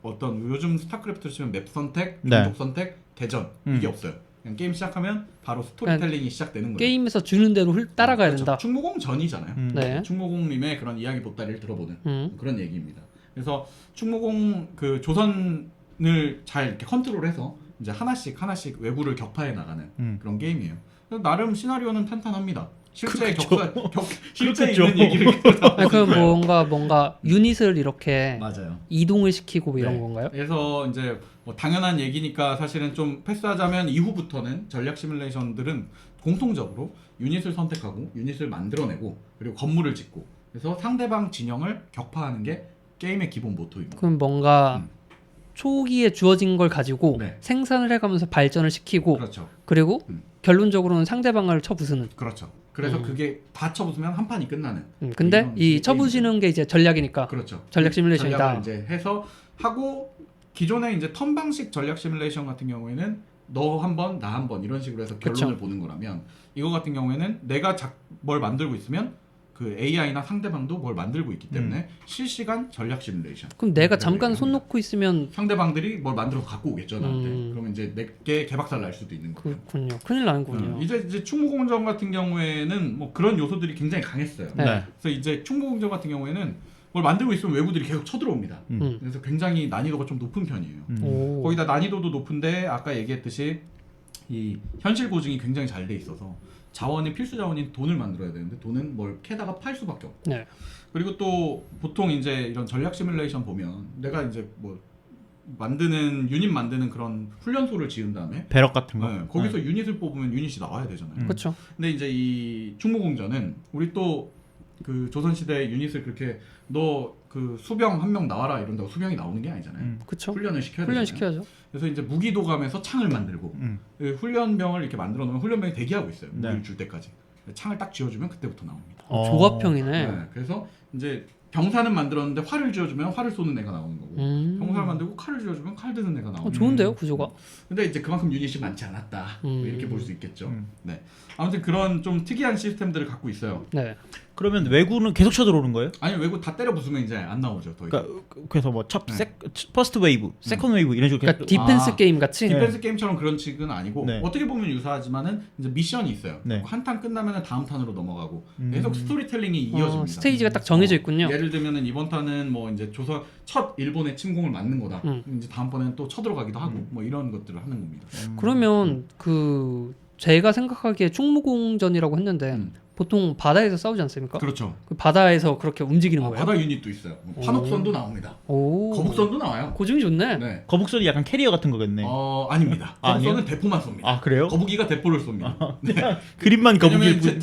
어떤 요즘 스타크래프트로 치면 맵 선택, 네. 종족 선택, 대전 이게 없어요. 그냥 게임 시작하면 바로 스토리텔링이 시작되는 거예요. 게임에서 주는 대로 따라가야 그렇죠. 된다. 충무공전이잖아요. 네. 충무공님의 그런 이야기 보따리를 들어보는 그런 얘기입니다. 그래서 충무공 그 조선을 잘 이렇게 컨트롤해서 이제 하나씩 외구를 격파해 나가는 그런 게임이에요. 그래서 나름 시나리오는 탄탄합니다. 실제 실제 있는 얘기를 그럼 뭔가 유닛을 이렇게 맞아요. 이동을 시키고 이런 네. 건가요? 그래서 이제 뭐 당연한 얘기니까 사실은 좀 패스하자면 이후부터는 전략 시뮬레이션들은 공통적으로 유닛을 선택하고 유닛을 만들어내고 그리고 건물을 짓고 그래서 상대방 진영을 격파하는 게 게임의 기본 모토입니다. 그럼 뭔가 초기에 주어진 걸 가지고 네. 생산을 해가면서 발전을 시키고 그렇죠. 그리고 결론적으로는 상대방을 쳐부수는. 그렇죠. 그래서 그게 다 쳐부수면 한 판이 끝나는. 근데 이 쳐부시는 게임이죠. 게 이제 전략이니까. 그렇죠. 전략 시뮬레이션이다. 전략을 이제 해서 하고 기존에 이제 턴 방식 전략 시뮬레이션 같은 경우에는 너 한 번, 나 한 번 이런 식으로 해서 결론을 그쵸. 보는 거라면 이거 같은 경우에는 내가 뭘 만들고 있으면 그 AI나 상대방도 뭘 만들고 있기 때문에 실시간 전략 시뮬레이션. 그럼 내가 이라고 잠깐 손 얘기합니다. 놓고 있으면 상대방들이 뭘 만들어서 갖고 오겠죠 나한테. 그러면 이제 내게 개박살 날 수도 있는 거예요. 그렇군요. 큰일 나는군요. 이제 충무공정 같은 경우에는 뭐 그런 요소들이 굉장히 강했어요. 네. 그래서 이제 충무공정 같은 경우에는 뭘 만들고 있으면 외부들이 계속 쳐들어옵니다. 그래서 굉장히 난이도가 좀 높은 편이에요. 오. 거기다 난이도도 높은데 아까 얘기했듯이 이 현실 고증이 굉장히 잘 돼 있어서 자원이 필수 자원인 돈을 만들어야 되는데 돈은 뭘 캐다가 팔 수밖에 없고. 네. 그리고 또 보통 이제 이런 전략 시뮬레이션 보면 내가 이제 뭐 만드는 유닛 만드는 그런 훈련소를 지은 다음에 배럭 같은 거. 네, 거기서 유닛을 뽑으면 유닛이 나와야 되잖아요. 그렇죠. 근데 이제 이 충무공전은 우리 또 그 조선시대 유닛을 그렇게 너 그 수병 한 명 나와라 이런다고 수병이 나오는 게 아니잖아요. 그렇죠. 훈련을 시켜야 훈련 되잖아요. 시켜야죠. 그래서 이제 무기도감에서 창을 만들고 그 훈련병을 이렇게 만들어 놓으면 훈련병이 대기하고 있어요. 네. 무기를 줄 때까지. 창을 딱 쥐어주면 그때부터 나옵니다. 조합형이네. 네, 그래서 이제 병사는 만들었는데 활을 쥐어주면 활을 쏘는 애가 나오는 거고 병사를 만들고 칼을 쥐어주면 칼 드는 애가 나오는 거고. 좋은데요 구조가. 근데 이제 그만큼 유닛이 많지 않았다. 뭐 이렇게 볼 수 있겠죠. 음. 네. 아무튼 그런 좀 특이한 시스템들을 갖고 있어요. 네. 그러면 외구는 계속 쳐들어오는 거예요? 아니 외국 다 때려 부수면 이제 안 나오죠. 더 이상. 그러니까 그래서 뭐 네. 퍼스트 웨이브, 세컨드 웨이브 이런 식으로 그러니까 계속 디펜스 아, 게임 같이. 디펜스 게임처럼 그런 식은 아니고 네. 어떻게 보면 유사하지만은 이제 미션이 있어요. 네. 한 탄 끝나면은 다음 탄으로 넘어가고 계속 스토리텔링이 이어집니다. 스테이지가 딱 정해져 있군요. 예를 들면은 이번 탄은 뭐 이제 조선 첫 일본의 침공을 막는 거다. 음. 이제 다음번에는 또 쳐들어가기도 하고 뭐 이런 것들을 하는 겁니다. 그러면 그 제가 생각하기에 충무공전이라고 했는데 보통 바다에서 싸우지 않습니까? 그렇죠. 그 바다에서 그렇게 움직이는 거예요? 바다 유닛도 있어요. 판옥선도 나옵니다. 오. 거북선도 나와요. 고증이 좋네. 네. 거북선이 약간 캐리어 같은 거겠네. 아닙니다. 아, 거북선은 대포만 쏩니다. 아 그래요? 거북이가 대포를 쏩니다. 네. 그림만 왜냐면 거북이 이제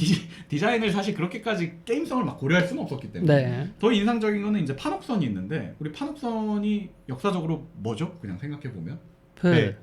디자인을 사실 그렇게까지 게임성을 막 고려할 수는 없었기 때문에 네. 더 인상적인 거는 이제 판옥선이 있는데 우리 판옥선이 역사적으로 뭐죠? 그냥 생각해 보면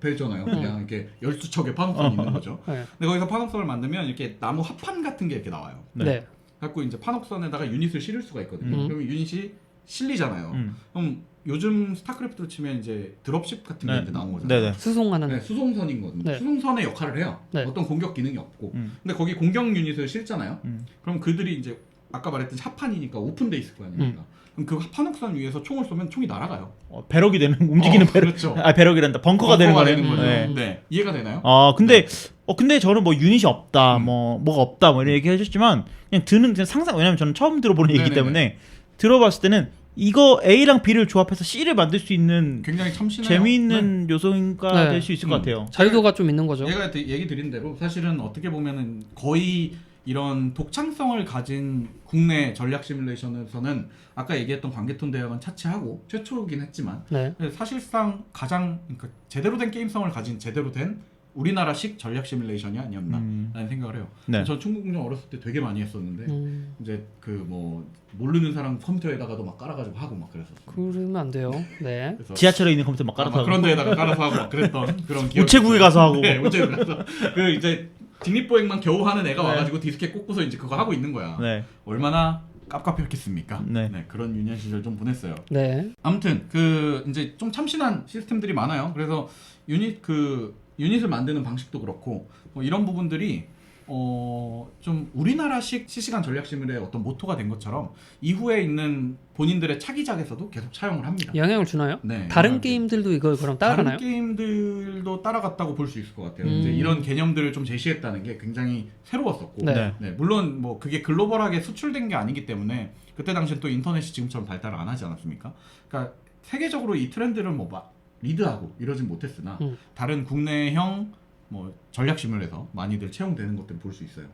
배잖아요. 그냥 이렇게 열수 척의 판옥선이 있는 거죠. 네. 근데 거기서 판옥선을 만들면 이렇게 나무 합판 같은 게 이렇게 나와요. 네. 갖고 이제 판옥선에다가 유닛을 실을 수가 있거든요. 그러면 유닛이 실리잖아요. 음. 그럼 요즘 스타크래프트로 치면 이제 드롭십 같은 게 네. 이제 나온 거잖아요. 네네. 수송하는. 네, 수송선이거든요. 네. 수송선의 역할을 해요. 네. 어떤 공격 기능이 없고. 근데 거기 공격 유닛을 실잖아요. 음. 그럼 그들이 이제 아까 말했듯이 합판이니까 오픈돼 있을 거 아닙니까? 그럼 그 판옥선 위에서 총을 쏘면 총이 날아가요. 배럭이 되는 움직이는 배럭. 그렇죠. 아 배럭이란다. 벙커가 되는 거네. 거죠. 네. 네. 이해가 되나요? 아 근데 근데 저는 뭐 유닛이 없다, 뭐가 없다, 뭐 이런 얘기 해주셨지만 그냥 상상 왜냐면 저는 처음 들어보는 얘기이기 네네네. 때문에 들어봤을 때는 이거 A랑 B를 조합해서 C를 만들 수 있는 굉장히 참신해요. 재미있는 요소가 네. 될 수 있을 것 같아요. 자유도가 좀 있는 거죠. 얘가 얘기 드린 대로 사실은 어떻게 보면은 거의 이런 독창성을 가진 국내 전략 시뮬레이션에서는 아까 얘기했던 광개톤 대학은 차치하고 최초이긴 했지만 네. 사실상 가장 그러니까 제대로 된 게임성을 가진 제대로 된 우리나라식 전략 시뮬레이션이 아니었나라는 생각을 해요. 네. 전 충무공정 어렸을 때 되게 많이 했었는데 이제 그 뭐 모르는 사람 컴퓨터에다가도 막 깔아가지고 하고 막 그랬었어요. 그러면 안 돼요. 네. 그래서 지하철에 있는 컴퓨터 막 깔아서 막 그런 데에다가 깔아서 하고 막 그랬던 그런 기억이 우체국에 있어요. 가서 하고. 네, 우체국에 가서 그 이제 직립보행만 겨우 하는 애가 네. 와가지고 디스켓 꽂고서 이제 그거 하고 있는 거야. 네. 얼마나 깝깝했겠습니까? 네. 그런 유년 시절 좀 보냈어요. 네. 아무튼 그 이제 좀 참신한 시스템들이 많아요. 그래서 유닛을 만드는 방식도 그렇고 뭐 이런 부분들이 좀 우리나라식 실시간 전략 시뮬의 어떤 모토가 된 것처럼 이후에 있는 본인들의 차기작에서도 계속 차용을 합니다. 영향을 주나요? 네, 다른 영향을 게임들도 이걸 그럼 따라가나요? 다른 게임들도 따라갔다고 볼 수 있을 것 같아요. 음. 이제 이런 개념들을 좀 제시했다는 게 굉장히 새로웠었고, 네. 물론 뭐 그게 글로벌하게 수출된 게 아니기 때문에 그때 당시엔 또 인터넷이 지금처럼 발달을 안 하지 않았습니까? 그러니까 세계적으로 이 트렌드를 뭐 리드하고 이러진 못했으나 다른 국내형 뭐 전략 시뮬에서 많이들 채용되는 것들을 볼 수 있어요.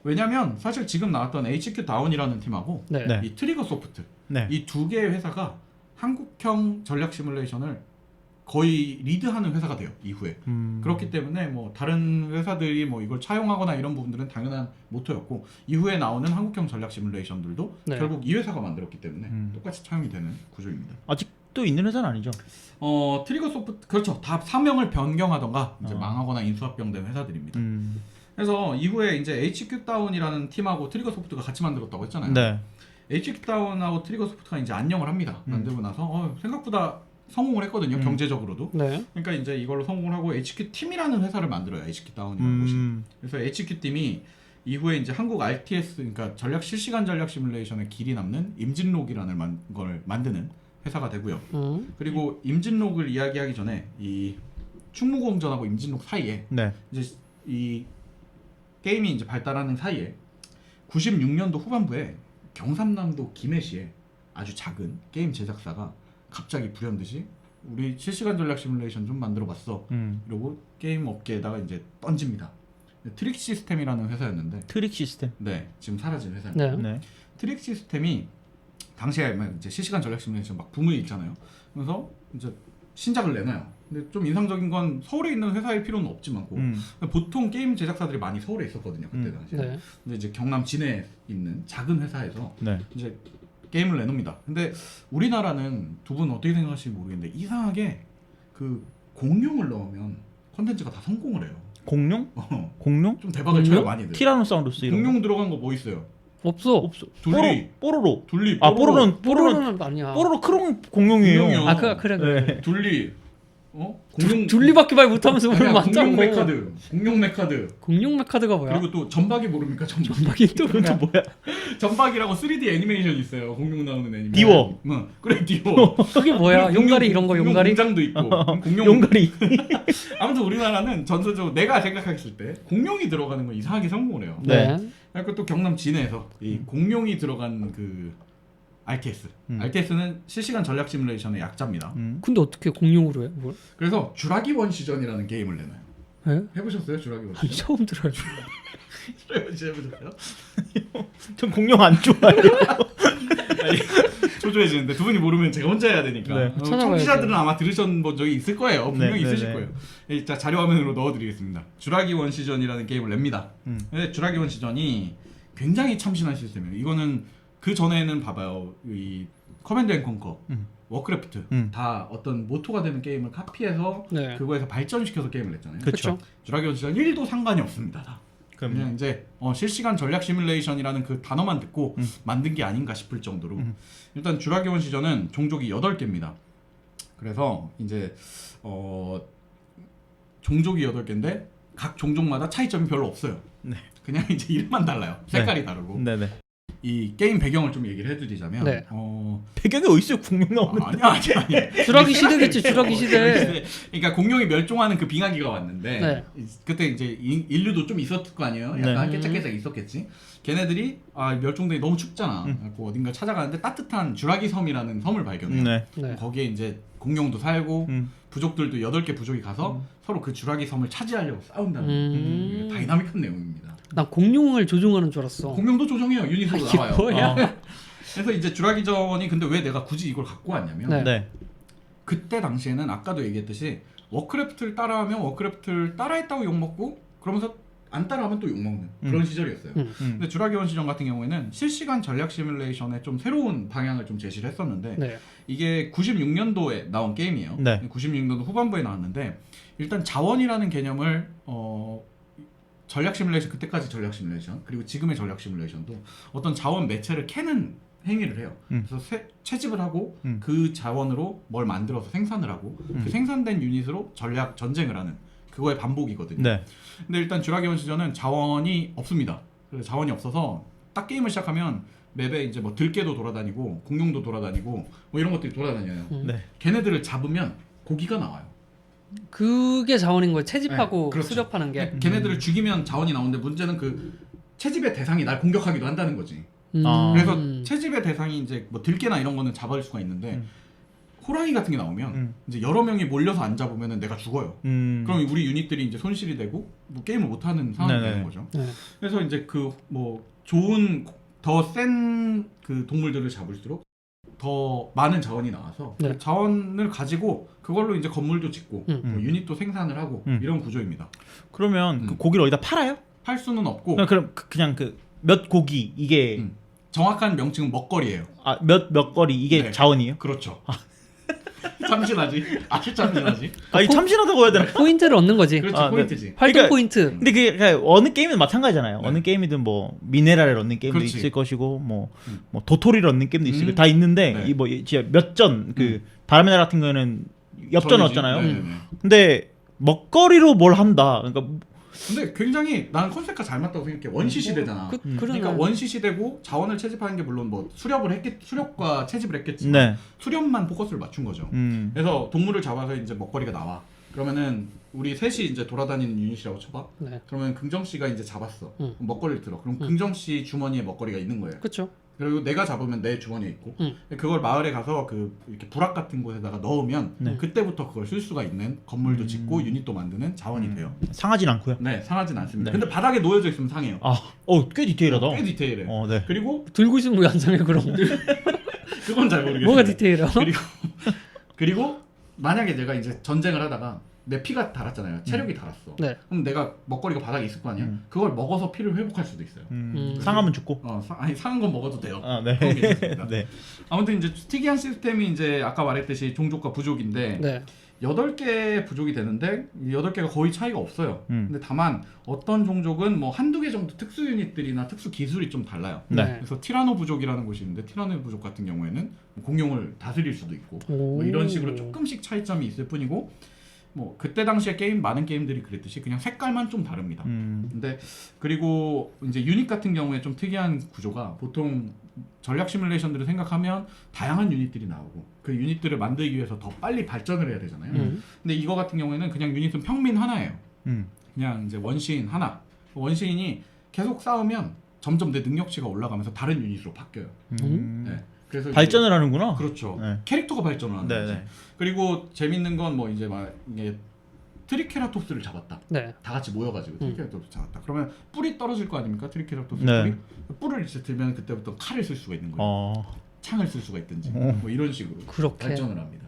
왜냐면 사실 지금 나왔던 HQ 다운이라는 팀하고 네. 네. 이 트리거 소프트 네. 이 두 개의 회사가 한국형 전략 시뮬레이션을 거의 리드하는 회사가 돼요 이후에. 그렇기 때문에 뭐 다른 회사들이 뭐 이걸 차용하거나 이런 부분들은 당연한 모토였고 이후에 나오는 한국형 전략 시뮬레이션들도 네. 결국 이 회사가 만들었기 때문에 똑같이 차용이 되는 구조입니다. 아직도 있는 회사는 아니죠. 트리거 소프트 그렇죠. 다 사명을 변경하던가 이제 망하거나 인수합병된 회사들입니다. 그래서 이후에 이제 HQ 다운이라는 팀하고 트리거 소프트가 같이 만들었다고 했잖아요. 네. HQ 다운하고 트리거 소프트가 이제 안녕을 합니다. 만들고 나서 생각보다 성공을 했거든요. 경제적으로도. 네. 그러니까 이제 이걸로 성공을 하고 HQ팀이라는 회사를 만들어요. HQ다운이라는 곳이. 그래서 HQ팀이 이후에 이제 한국 RTS, 그러니까 실시간 전략 시뮬레이션의 길이 남는 임진록이라는 걸 만드는 회사가 되고요. 그리고 임진록을 이야기하기 전에 이 충무공전하고 임진록 사이에 네. 이제 이 게임이 이제 발달하는 사이에 96년도 후반부에 경상남도 김해시에 아주 작은 게임 제작사가 갑자기 불현듯이 우리 실시간 전략 시뮬레이션 좀 만들어봤어. 이러고 게임 업계에다가 이제 던집니다. 트릭 시스템이라는 회사였는데 트릭 시스템. 네, 지금 사라진 회사입니다. 네. 네. 트릭 시스템이 당시에 이제 실시간 전략 시뮬레이션 막 붐이 있잖아요. 그래서 이제 신작을 내놔요. 근데 좀 인상적인 건 서울에 있는 회사일 필요는 없지만 보통 게임 제작사들이 많이 서울에 있었거든요. 그때 당시에. 네. 근데 이제 경남 진해에 있는 작은 회사에서 네. 이제 게임을 내놉니다. 근데 우리나라는 두 분 어떻게 생각하실지 모르겠는데 이상하게 그 공룡을 넣으면 콘텐츠가 다 성공을 해요. 공룡? 좀 공룡? 대박을 쳐요 많이들. 티라노사우루스 이런. 공룡 들어간 거 뭐 있어요? 없어. 둘리, 뽀로로. 둘리. 아 뽀로로는 뽀로로는 아니야. 뽀로로 크롱 공룡이에요. 공룡이요. 아 그래. 네. 둘리. 공룡 둘리밖에 말 못하면서 뭘 아니야, 맞다고. 공룡 메카드. 공룡 메카드. 공룡 메카드가 뭐야? 그리고 또 전박이 모릅니까? 전박. 전박이 또 그건 또 뭐야? 뭐야? 전박이라고 3D 애니메이션 있어요. 공룡 나오는 애니메이션. 디워. 응. 그래 디워. 그게 뭐야? 용가리 이런 거 용가리? 공장도 있고. 공룡. 용가리. 아무튼 우리나라는 전설적으로 내가 생각했을 때 공룡이 들어가는 건 이상하게 성공을 해요. 네. 그리고 또 경남 진해에서 이 공룡이 들어간 그 RTS. RTS는 실시간 전략 시뮬레이션의 약자입니다. 근데 어떻게 공룡으로 해? 뭘? 그래서 주라기 원 시전이라는 게임을 내놔요. 네? 해보셨어요? 주라기 원 아니, 시전? 처음 들어요. 주라기 원 시전 해보셨어요? 전 공룡 안 좋아해요. 초조해지는데 두 분이 모르면 제가 혼자 해야 되니까. 네. 찾아봐야죠. 청취자들은 아마 들으신 적이 있을 거예요. 분명히 네, 있으실 네, 거예요. 자, 자료 화면으로 넣어드리겠습니다. 주라기 원 시전이라는 게임을 냅니다. 근데 주라기 원 시전이 굉장히 참신한 시스템이에요. 이거는 그 전에는 봐봐요. 이 커맨드 앤 컨커, 워크래프트 다 어떤 모토가 되는 게임을 카피해서 네. 그거에서 발전시켜서 게임을 냈잖아요. 그쵸. 주라기 원 시전 1도 상관이 없습니다. 다. 그냥 이제 실시간 전략 시뮬레이션이라는 그 단어만 듣고 만든 게 아닌가 싶을 정도로 일단 주라기 원 시전은 종족이 8개입니다. 그래서 이제 종족이 8개인데 각 종족마다 차이점이 별로 없어요. 네. 그냥 이제 이름만 달라요. 색깔이 다르고. 네네. 이 게임 배경을 좀 얘기를 해드리자면 네. 배경이 어딨어요? 공룡 나오는. 아니야. 주라기 시대겠지. 주라기 시대. 그러니까 공룡이 멸종하는 그 빙하기가 왔는데 네. 그때 이제 인류도 좀 있었을 거 아니에요. 약간 깨짝깨짝 있었겠지. 걔네들이 멸종되기 너무 춥잖아. 그래서 어딘가 찾아가는데 따뜻한 주라기 섬이라는 섬을 발견해요. 네. 네. 거기에 이제 공룡도 살고 부족들도 8개 부족이 가서 서로 그 주라기 섬을 차지하려고 싸운다는 다이나믹한 내용입니다. 난 공룡을 조종하는 줄 알았어. 공룡도 조정해요. 유닛으로 이게 나와요. 뭐야? 그래서 이제 주라기전이 근데 왜 내가 굳이 이걸 갖고 왔냐면 네. 네. 그때 당시에는 아까도 얘기했듯이 워크래프트를 따라하면 워크래프트를 따라했다고 욕먹고 그러면서 안 따라하면 또 욕먹는 그런 시절이었어요. 근데 주라기원 시전 같은 경우에는 실시간 전략 시뮬레이션에 좀 새로운 방향을 좀 제시를 했었는데 네. 이게 96년도에 나온 게임이에요. 네. 96년도 후반부에 나왔는데 일단 자원이라는 개념을 전략 시뮬레이션 그때까지 전략 시뮬레이션 그리고 지금의 전략 시뮬레이션도 어떤 자원 매체를 캐는 행위를 해요. 그래서 채집을 하고 그 자원으로 뭘 만들어서 생산을 하고 그 생산된 유닛으로 전략 전쟁을 하는 그거의 반복이거든요. 네. 근데 일단 주라기원 시전은 자원이 없습니다. 그래서 자원이 없어서 딱 게임을 시작하면 맵에 이제 뭐 들개도 돌아다니고 공룡도 돌아다니고 뭐 이런 것들이 돌아다녀요. 네. 걔네들을 잡으면 고기가 나와요. 그게 자원인 거예요. 채집하고 네, 그렇죠. 수렵하는 게. 걔네들을 죽이면 자원이 나오는데 문제는 그 채집의 대상이 날 공격하기도 한다는 거지. 아. 그래서 채집의 대상이 이제 뭐 들개나 이런 거는 잡아줄 수가 있는데 호랑이 같은 게 나오면 이제 여러 명이 몰려서 안 잡으면 내가 죽어요. 그럼 우리 유닛들이 이제 손실이 되고 뭐 게임을 못 하는 상황이 네네. 되는 거죠. 네. 그래서 이제 그 뭐 좋은 더 센 그 동물들을 잡을수록 더 많은 자원이 나와서 네. 그 자원을 가지고 그걸로 이제 건물도 짓고 뭐 유닛도 생산을 하고 이런 구조입니다. 그러면 그 고기를 어디다 팔아요? 팔 수는 없고 그럼 그냥 그 몇 고기 이게 정확한 명칭은 먹거리예요. 몇 거리 이게 네. 자원이에요? 그렇죠. 참신하지? 아주 참신하지? 아니 참신하다고 해야 되나? 포인트를 얻는 거지. 그렇지 아, 네. 포인트지. 활동 그러니까- 포인트. 근데 그게 어느 게임이든 마찬가지잖아요. 네. 어느 게임이든 뭐 미네랄을 얻는 게임도 그렇지. 있을 것이고 뭐 도토리를 얻는 게임도 있을 음. 거고 다 있는데 네. 이 뭐 진짜 몇전 그 바람의 나라 같은 경우에는 엽전 전이지. 얻잖아요. 네네네. 근데 먹거리로 뭘 한다. 그러니까 근데 굉장히 난 컨셉과 잘 맞다고 생각해. 원시 시대잖아. 그러니까 원시 시대고 자원을 채집하는 게 물론 뭐 수렵과 채집을 했겠지만 네. 수렵만 포커스를 맞춘 거죠. 그래서 동물을 잡아서 이제 먹거리가 나와. 그러면은 우리 셋이 이제 돌아다니는 유닛이라고 쳐봐. 네. 그러면 긍정 씨가 이제 잡았어. 그럼 먹거리를 들어. 그럼 긍정 씨 주머니에 먹거리가 있는 거예요. 그렇죠. 그리고 내가 잡으면 내 주머니에 있고 그걸 마을에 가서 그 이렇게 부락 같은 곳에다가 넣으면 그때부터 그걸 쓸 수가 있는 건물도 짓고 유닛도 만드는 자원이 돼요. 상하진 않고요. 네, 상하진 않습니다. 네. 근데 바닥에 놓여져 있으면 상해요. 꽤 디테일하다. 꽤 디테일해. 네. 그리고 들고 있으면 왜 안 상해 그럼? 그건 잘 모르겠어요. 뭐가 디테일해? 그리고 만약에 내가 이제 전쟁을 하다가 내 피가 달았잖아요. 체력이 달았어. 네. 그럼 내가 먹거리가 바닥에 있을 거 아니야. 그걸 먹어서 피를 회복할 수도 있어요. 상하면 죽고. 아니 상한 건 먹어도 돼요. 네. 그건 괜찮습니다. 네. 아무튼 이제 특이한 시스템이 이제 아까 말했듯이 종족과 부족인데 네. 8개 부족이 되는데 이 8개가 거의 차이가 없어요. 근데 다만 어떤 종족은 뭐 한두 개 정도 특수 유닛들이나 특수 기술이 좀 달라요. 네. 그래서 티라노 부족이라는 곳이 있는데 티라노 부족 같은 경우에는 공룡을 다스릴 수도 있고 뭐 오. 이런 식으로 조금씩 차이점이 있을 뿐이고 뭐 그때 당시에 많은 게임들이 그랬듯이 그냥 색깔만 좀 다릅니다. 근데 그리고 이제 유닛 같은 경우에 좀 특이한 구조가 보통 전략 시뮬레이션들을 생각하면 다양한 유닛들이 나오고 그 유닛들을 만들기 위해서 더 빨리 발전을 해야 되잖아요. 근데 이거 같은 경우에는 그냥 유닛은 평민 하나예요. 그냥 이제 원시인 하나. 원시인이 계속 싸우면 점점 내 능력치가 올라가면서 다른 유닛으로 바뀌어요. 네. 그래서 발전을 하는구나. 그렇죠. 네. 캐릭터가 발전을 하는 네, 거지. 네. 그리고 재밌는 건 뭐 이제 막 이게 트리케라톱스를 잡았다. 네. 다 같이 모여가지고 트리케라톱스 잡았다. 그러면 뿔이 떨어질 거 아닙니까? 트리케라톱스 네. 뿔이. 뿔을 이제 들면 그때부터 칼을 쓸 수가 있는 거예요. 창을 쓸 수가 있든지 뭐 이런 식으로 그렇게. 발전을 합니다.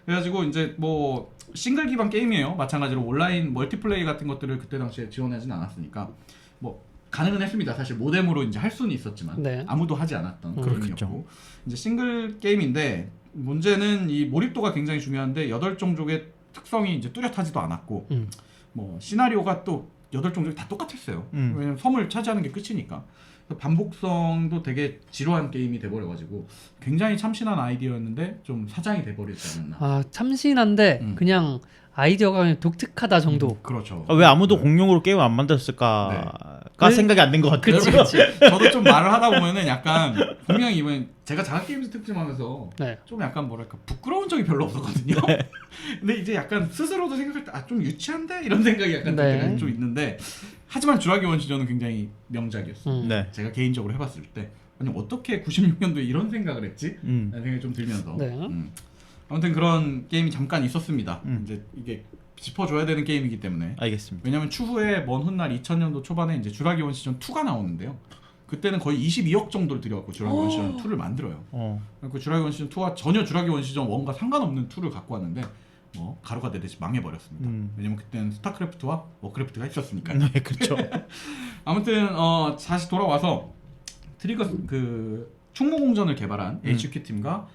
그래가지고 이제 뭐 싱글 기반 게임이에요. 마찬가지로 온라인 멀티플레이 같은 것들을 그때 당시에 지원하진 않았으니까 뭐 가능은 했습니다. 사실 모뎀으로 이제 할 수는 있었지만 네. 아무도 하지 않았던 그렇죠. 게임이었고 이제 싱글 게임인데 문제는 이 몰입도가 굉장히 중요한데 8종족의 특성이 이제 뚜렷하지도 않았고 뭐 시나리오가 또 8종족이 다 똑같았어요. 왜냐면 섬을 차지하는 게 끝이니까. 반복성도 되게 지루한 게임이 돼버려가지고 굉장히 참신한 아이디어였는데 좀 사장이 돼버리지 않았나. 아 참신한데 그냥 아이디어가 그냥 독특하다 정도. 그렇죠. 왜 아무도 공룡으로 게임을 안 만들었을까가 생각이 안 든 것 같아요. 그치. 저도 좀 말을 하다 보면은 약간 분명히 이번 제가 자가게임즈 특집하면서 네. 좀 약간 뭐랄까 부끄러운 적이 별로 없었거든요. 근데 이제 약간 스스로도 생각할 때 아 좀 유치한데 이런 생각이 약간 들 때가 좀 있는데 하지만 주라기 원시전은 굉장히 명작이었어요. 네. 제가 개인적으로 해봤을 때 아니 어떻게 96년도에 이런 생각을 했지? 라는 생각이 좀 들면서 네. 아무튼 그런 게임이 잠깐 있었습니다. 이제 이게 짚어줘야 되는 게임이기 때문에 알겠습니다. 왜냐면 추후에 먼 훗날 2000년도 초반에 이제 주라기 원시전 2가 나오는데요. 그때는 거의 22억 정도를 들여갖고 주라기 원시전 2를 만들어요. 그 주라기 원시전 2와 전혀 주라기 원시전 1과 상관없는 2를 갖고 왔는데 뭐 가루가 되듯이 망해버렸습니다. 왜냐면 그때는 스타크래프트와 워크래프트가 있었으니까요. 네, 그렇죠. 아무튼 다시 돌아와서 트리거 그 충무공전을 개발한 HQ 팀과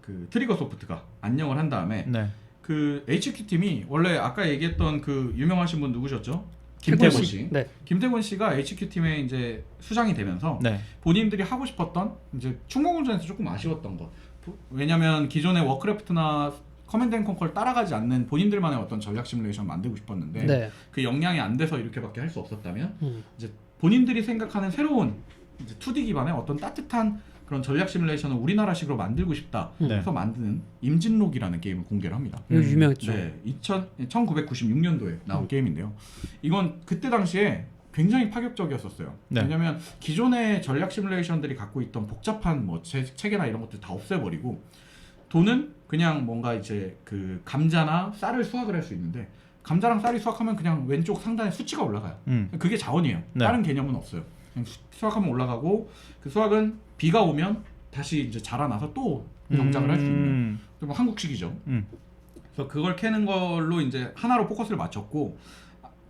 그 트리거 소프트가 안녕을 한 다음에 네. 그 HQ 팀이 원래 아까 얘기했던 그 유명하신 분 누구셨죠? 태권 김태곤 씨. 씨. 네. 김태곤 씨가 HQ 팀에 이제 수장이 되면서 네. 본인들이 하고 싶었던 이제 충무공전에서 조금 아쉬웠던 것. 왜냐면 기존의 워크래프트나 커맨드 앤 컨커를 따라가지 않는 본인들만의 어떤 전략 시뮬레이션 만들고 싶었는데 네. 그 역량이 안 돼서 이렇게밖에 할 수 없었다면 이제 본인들이 생각하는 새로운 이제 2D 기반의 어떤 따뜻한 그런 전략 시뮬레이션을 우리나라식으로 만들고 싶다 해서 만드는 임진록이라는 게임을 공개를 합니다. 이거 유명했죠. 네, 1996년도에 나온 게임인데요. 이건 그때 당시에 굉장히 파격적이었었어요. 네. 왜냐하면 기존의 전략 시뮬레이션들이 갖고 있던 복잡한 뭐 체계나 이런 것들 다 없애버리고 돈은 그냥 뭔가 이제 그 감자나 쌀을 수확을 할 수 있는데 감자랑 쌀이 수확하면 그냥 왼쪽 상단에 수치가 올라가요. 그게 자원이에요. 네. 다른 개념은 없어요. 그냥 수확하면 올라가고 그 수확은 비가 오면 다시 이제 자라나서 또 경작을 할 수 있는 뭐 한국식이죠. 그래서 그걸 캐는 걸로 이제 하나로 포커스를 맞췄고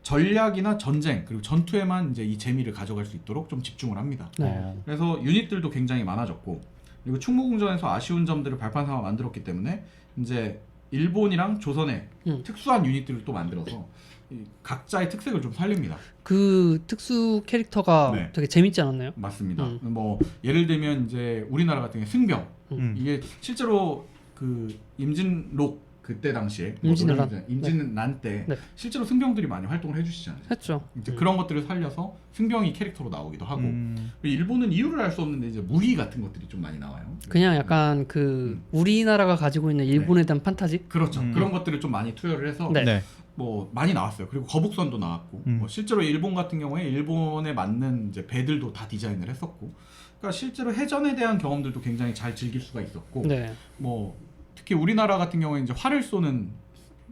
전략이나 전쟁 그리고 전투에만 이제 이 재미를 가져갈 수 있도록 좀 집중을 합니다. 네. 그래서 유닛들도 굉장히 많아졌고 그리고 충무공전에서 아쉬운 점들을 발판 삼아 만들었기 때문에 이제 일본이랑 조선의 특수한 유닛들을 또 만들어서 이 각자의 특색을 좀 살립니다. 그 특수 캐릭터가 네. 되게 재밌지 않았나요? 맞습니다. 뭐 예를 들면 이제 우리나라 같은 경우 승병 이게 실제로 그 임진록 그때 당시에 임진왜란. 임진난 때 네. 실제로 승병들이 많이 활동을 해주시잖아요. 했죠. 이제 그런 것들을 살려서 승병이 캐릭터로 나오기도 하고 일본은 이유를 알 수 없는데 이제 무기 같은 것들이 좀 많이 나와요. 그냥 약간 그 우리나라가 가지고 있는 일본에 대한 판타지. 그렇죠. 그런 것들을 좀 많이 투여를 해서 네. 네. 뭐 많이 나왔어요. 그리고 거북선도 나왔고 뭐 실제로 일본 같은 경우에 일본에 맞는 이제 배들도 다 디자인을 했었고, 그러니까 실제로 해전에 대한 경험들도 굉장히 잘 즐길 수가 있었고, 네. 뭐 특히 우리나라 같은 경우에 이제 활을 쏘는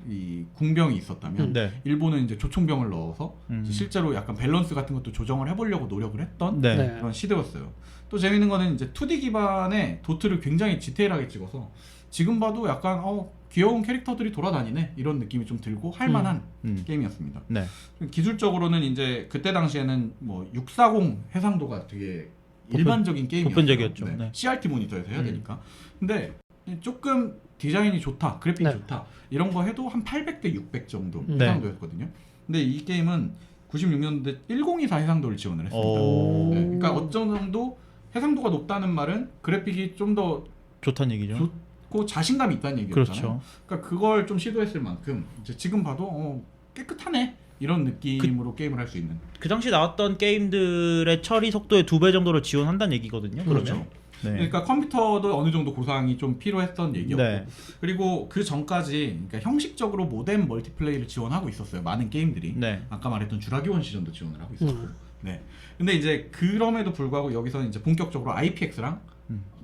이 궁병이 있었다면 네. 일본은 이제 조총병을 넣어서 이제 실제로 약간 밸런스 같은 것도 조정을 해보려고 노력을 했던 네. 네. 그런 시대였어요. 또 재밌는 거는 이제 2D 기반의 도트를 굉장히 디테일하게 찍어서 지금 봐도 약간 귀여운 캐릭터들이 돌아다니네 이런 느낌이 좀 들고 할만한 게임이었습니다. 네. 기술적으로는 이제 그때 당시에는 뭐 640 해상도가 되게 일반적인 게임이었어요. 보편적이었죠. 네. CRT 모니터에서 해야 되니까. 근데 조금 디자인이 좋다, 그래픽이 네. 좋다 이런 거 해도 한 800대 600 정도 네. 해상도였거든요. 근데 이 게임은 96년도에 1024 해상도를 지원을 했습니다. 오. 네, 그러니까 어떤 정도 해상도가 높다는 말은 그래픽이 좀 더 좋다는 얘기죠. 좋고 자신감이 있다는 얘기였잖아요. 그렇죠. 그러니까 그걸 좀 시도했을 만큼 이제 지금 봐도 깨끗하네 이런 느낌으로 게임을 할 수 있는. 그 당시 나왔던 게임들의 처리 속도의 2배 정도로 지원한다는 얘기거든요. 그렇죠. 그러면. 네. 그러니까 컴퓨터도 어느 정도 고상이 좀 필요했던 얘기였고, 네. 그리고 그 전까지 그러니까 형식적으로 모뎀 멀티플레이를 지원하고 있었어요. 많은 게임들이. 네. 아까 말했던 주라기원 시전도 지원을 하고 있었고. 네. 근데 이제 그럼에도 불구하고 여기서는 이제 본격적으로 IPX랑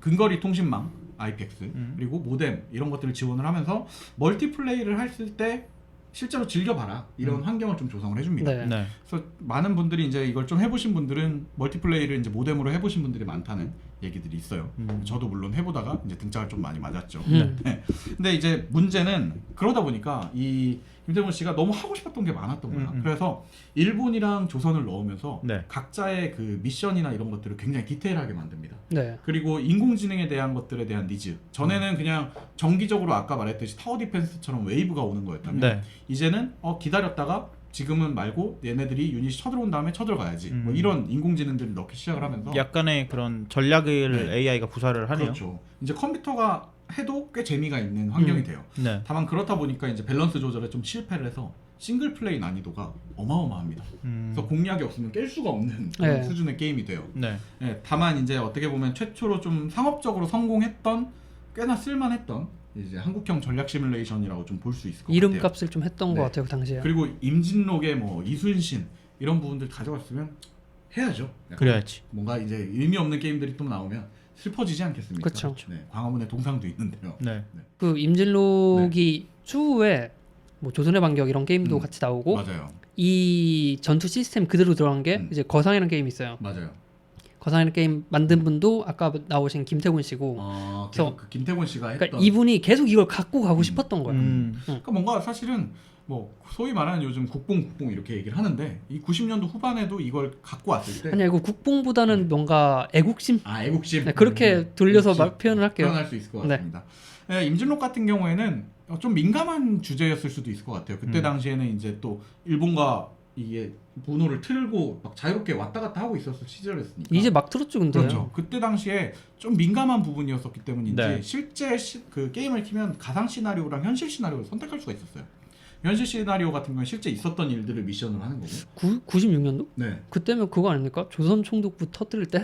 근거리 통신망 IPX 그리고 모뎀 이런 것들을 지원을 하면서 멀티플레이를 했을 때 실제로 즐겨봐라 이런 환경을 좀 조성을 해줍니다. 네. 네. 그래서 많은 분들이 이제 이걸 좀 해보신 분들은 멀티플레이를 이제 모뎀으로 해보신 분들이 많다는 얘기들이 있어요. 저도 물론 해보다가 이제 등짝을 좀 많이 맞았죠. 네. 근데 이제 문제는 그러다 보니까 이 김태훈 씨가 너무 하고 싶었던 게 많았던 거야. 그래서 일본이랑 조선을 넣으면서 네. 각자의 그 미션이나 이런 것들을 굉장히 디테일하게 만듭니다. 네. 그리고 인공지능에 대한 것들에 대한 니즈. 전에는 그냥 정기적으로 아까 말했듯이 타워 디펜스처럼 웨이브가 오는 거였다면 네. 이제는 기다렸다가 지금은 말고 얘네들이 유닛이 쳐들어온 다음에 쳐들어가야지 뭐 이런 인공지능들을 넣기 시작을 하면서 약간의 그런 전략을 네. AI가 구사를 하네요. 그렇죠. 이제 컴퓨터가 해도 꽤 재미가 있는 환경이 돼요. 네. 다만 그렇다 보니까 이제 밸런스 조절에 좀 실패를 해서 싱글 플레이 난이도가 어마어마합니다. 그래서 공략이 없으면 깰 수가 없는 그런 네. 수준의 게임이 돼요. 네. 네, 다만 이제 어떻게 보면 최초로 좀 상업적으로 성공했던 꽤나 쓸만했던 이제 한국형 전략 시뮬레이션이라고 좀 볼 수 있을 것 같아요. 이름값을 좀 했던 네. 것 같아요 그 당시에. 그리고 임진록의 뭐 이순신 이런 부분들 가져갔으면 해야죠. 약간 그래야지. 뭔가 이제 의미 없는 게임들이 또 나오면 슬퍼지지 않겠습니까? 그쵸. 네, 광화문에 동상도 있는데요. 네. 그 임진록이 추후에 뭐 조선의 반격 이런 게임도 같이 나오고 맞아요. 이 전투 시스템 그대로 들어간 게 이제 거상이라는 게임이 있어요. 맞아요. 거상이라는 게임 만든 분도 아까 나오신 김태곤 씨고. 계속 그 김태곤 씨가 했던. 그러니까 이분이 계속 이걸 갖고 가고 싶었던 거예요. 그러니까 뭔가 사실은 뭐 소위 말하는 요즘 국뽕 이렇게 얘기를 하는데 이 90년도 후반에도 이걸 갖고 왔을 때 아니 이거 국뽕보다는 뭔가 애국심. 애국심. 네, 그렇게 돌려서 애국심. 표현을 할게요. 표현할 수 있을 것 같습니다. 네, 임진록 같은 경우에는 좀 민감한 주제였을 수도 있을 것 같아요. 그때 당시에는 이제 또 일본과 이게 문호를 틀고 막 자유롭게 왔다 갔다 하고 있었을 시절이었으니까. 이제 막 틀었죠, 근데. 그렇죠. 그때 당시에 좀 민감한 부분이었었기 때문인지 네. 실제 그 게임을 키면 가상 시나리오랑 현실 시나리오를 선택할 수가 있었어요. 현실 시나리오 같은 경우는 실제 있었던 일들을 미션으로 하는 거고. 96년도? 네. 그때면 그거 아닙니까? 조선 총독부 터뜨릴 때?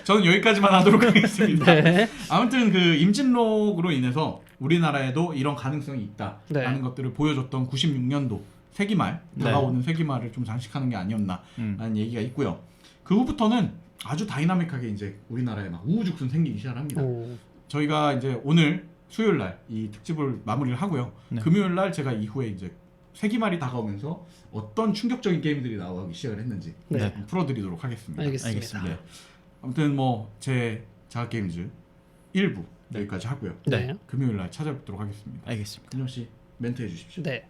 저는 여기까지만 하도록 하겠습니다. 네. 아무튼 그 임진록으로 인해서 우리나라에도 이런 가능성이 있다라는 네. 것들을 보여줬던 96년도 세기말 네. 다가오는 세기말을 좀 장식하는 게 아니었나라는 얘기가 있고요. 그 후부터는 아주 다이나믹하게 이제 우리나라에 막 우후죽순 생기기 시작을 합니다. 오. 저희가 이제 오늘 수요일 날 이 특집을 마무리를 하고요. 네. 금요일 날 제가 이후에 이제 세기말이 다가오면서 어떤 충격적인 게임들이 나오기 시작을 했는지 네. 풀어드리도록 하겠습니다. 알겠습니다. 네. 아무튼 뭐 제 자가게임즈 1부 여기까지 하고요. 네. 금요일 날 찾아뵙도록 하겠습니다. 알겠습니다. 김영 씨 멘트 해주십시오. 네.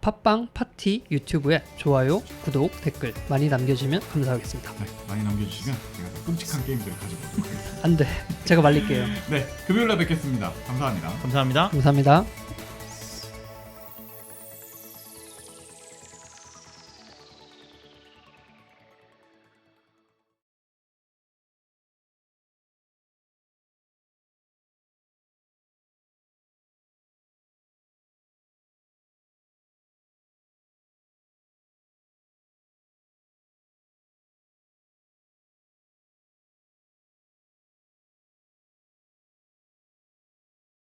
팟빵 파티 유튜브에 좋아요, 구독, 댓글 많이 남겨주시면 감사하겠습니다. 네, 많이 남겨주시면 제가 더 끔찍한 게임들을 가져보도록 하겠습니다. 안 돼. 제가 말릴게요. 네, 금요일 날 뵙겠습니다. 감사합니다. 감사합니다. 감사합니다.